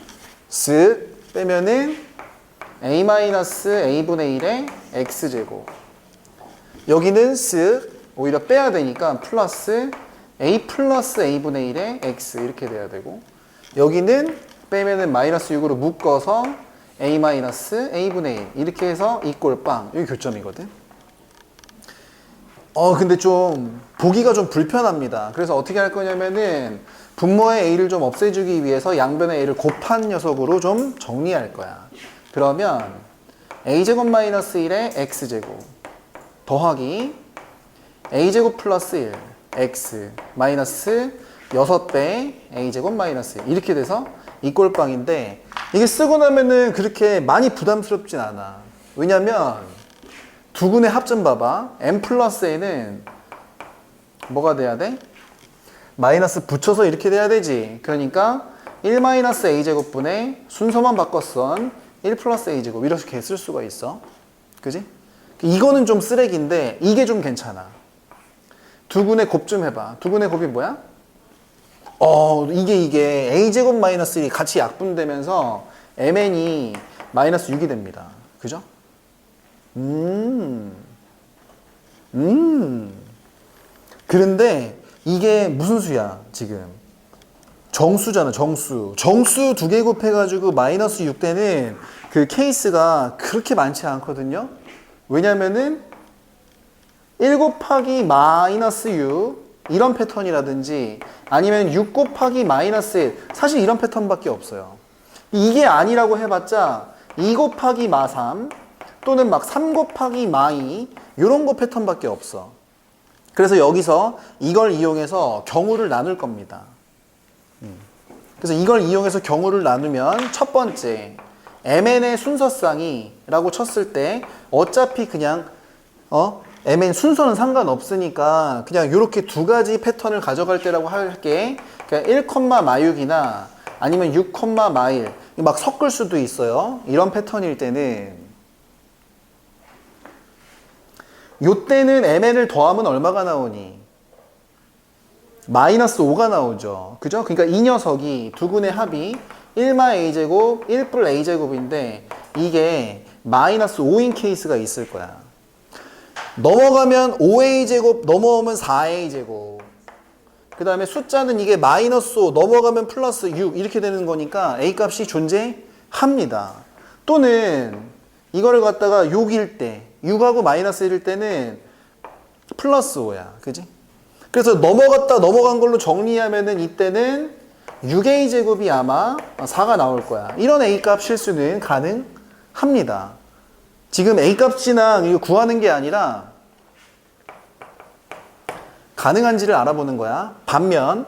쓱 빼면은 a-a분의 1의 x제곱 여기는 쓱 오히려 빼야 되니까 플러스 a 플러스 a분의 1의 x 이렇게 돼야 되고, 여기는 빼면은 마이너스 6으로 묶어서 a 마이너스 a분의 1 이렇게 해서 이꼴 빵. 여기 교점이거든. 근데 좀 보기가 좀 불편합니다. 그래서 어떻게 할 거냐면은 분모의 a를 좀 없애주기 위해서 양변의 a를 곱한 녀석으로 좀 정리할 거야. 그러면 a제곱 마이너스 1의 x제곱 더하기 a제곱 플러스 1 x 마이너스 6배 a제곱 마이너스 1 이렇게 돼서 이꼴빵인데, 이게 쓰고 나면은 그렇게 많이 부담스럽진 않아. 왜냐면 두 군의 합점 봐봐. m 플러스 n은 뭐가 돼야 돼? 마이너스 붙여서 이렇게 돼야 되지. 그러니까 1 마이너스 a제곱분의 순서만 바꿨선 1 플러스 a제곱 이렇게 쓸 수가 있어. 그지? 이거는 좀 쓰레기인데 이게 좀 괜찮아. 두 군의 곱 좀 해봐. 두 군의 곱이 뭐야? 이게 a제곱 마이너스 1이 같이 약분되면서 mn이 마이너스 6이 됩니다. 그죠? 그런데 이게 무슨 수야, 지금? 정수잖아, 정수. 정수 두 개 곱해가지고 마이너스 6되는 그 케이스가 그렇게 많지 않거든요? 왜냐면은 1 곱하기 마이너스 6 이런 패턴이라든지 아니면 6 곱하기 마이너스 1 사실 이런 패턴밖에 없어요. 이게 아니라고 해봤자 2 곱하기 마 3 또는 막 3 곱하기 마 2 이런 거 패턴밖에 없어. 그래서 여기서 이걸 이용해서 경우를 나눌 겁니다. 그래서 이걸 이용해서 경우를 나누면 첫 번째 mn의 순서쌍이 라고 쳤을 때 어차피 그냥 mn 순서는 상관없으니까 그냥 이렇게 두 가지 패턴을 가져갈 때라고 할게. 그러니까 1, 마6이나 아니면 6, 마1 막 섞을 수도 있어요. 이런 패턴일 때는 요때는 mn을 더하면 얼마가 나오니? 마이너스 5가 나오죠. 그죠? 그러니까 이 녀석이 두 군의 합이 1마 a제곱 1뿔 a제곱인데 이게 마이너스 5인 케이스가 있을 거야. 넘어가면 5a제곱 넘어오면 4a제곱, 그 다음에 숫자는 이게 마이너스 5 넘어가면 플러스 6 이렇게 되는 거니까 a 값이 존재합니다. 또는 이거를 갖다가 6일 때 6하고 마이너스 1일 때는 플러스 5야. 그지? 그래서 넘어간 걸로 정리하면은 이때는 6a제곱이 아마 4가 나올 거야. 이런 a값 실수는 가능합니다. 지금 a값이나 이거 구하는 게 아니라 가능한지를 알아보는 거야. 반면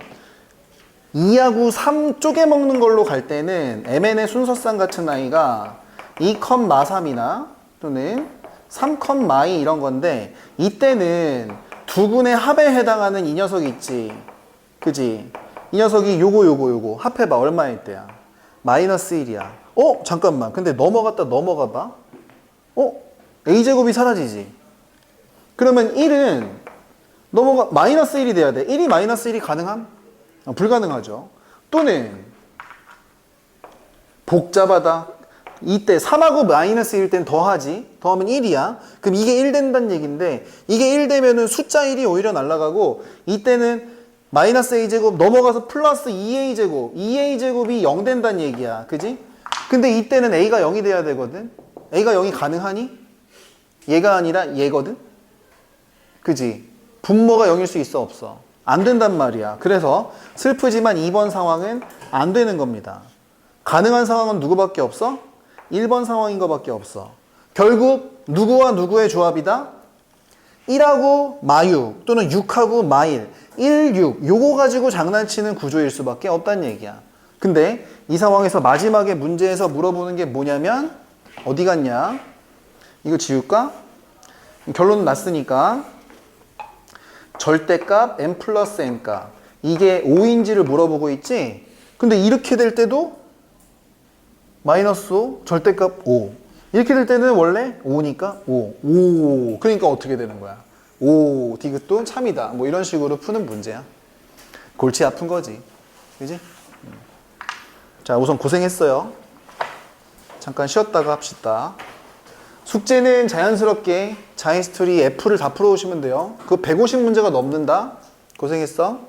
2하고 3 쪼개 먹는 걸로 갈 때는 mn의 순서쌍 같은 아이가 2, 마 3이나 또는 3, 마 2 이런 건데 이때는 두 군의 합에 해당하는 이 녀석이 있지. 그지? 이 녀석이 요거 합해봐. 얼마일 때야? 마이너스 1이야. 잠깐만. 근데 넘어가 봐. a제곱이 사라지지. 그러면 1은 마이너스 1이 돼야 돼. 1이 마이너스 1이 가능함? 불가능하죠. 또는 복잡하다. 이때 3하고 마이너스 1일 땐 더하지. 더하면 1이야. 그럼 이게 1 된다는 얘기인데 이게 1 되면은 숫자 1이 오히려 날아가고 이때는 마이너스 a제곱 넘어가서 플러스 2a제곱 2a제곱이 0 된다는 얘기야. 그지? 근데 이때는 a가 0이 돼야 되거든. a가 0이 가능하니? 얘가 아니라 얘거든. 그지? 분모가 0일 수 있어 없어? 안 된단 말이야. 그래서 슬프지만 이번 상황은 안 되는 겁니다. 가능한 상황은 누구밖에 없어? 1번 상황인 것밖에 없어. 결국 누구와 누구의 조합이다? 1하고 마6 또는 6하고 마1 1, 6 요거 가지고 장난치는 구조일 수밖에 없다는 얘기야. 근데 이 상황에서 마지막에 문제에서 물어보는 게 뭐냐면 어디 갔냐? 이거 지울까? 결론은 났으니까 절대값 m 플러스 n값 이게 5인지를 물어보고 있지? 근데 이렇게 될 때도 마이너스 5 절대값 5 이렇게 될 때는 원래 5니까 5 그러니까 어떻게 되는 거야? 5 디귿도 참이다 뭐 이런 식으로 푸는 문제야. 골치 아픈 거지. 그지? 자, 우선 고생했어요. 잠깐 쉬었다가 합시다. 숙제는 자연스럽게 자히스토리 F를 다 풀어오시면 돼요. 그거 150문제가 넘는다. 고생했어.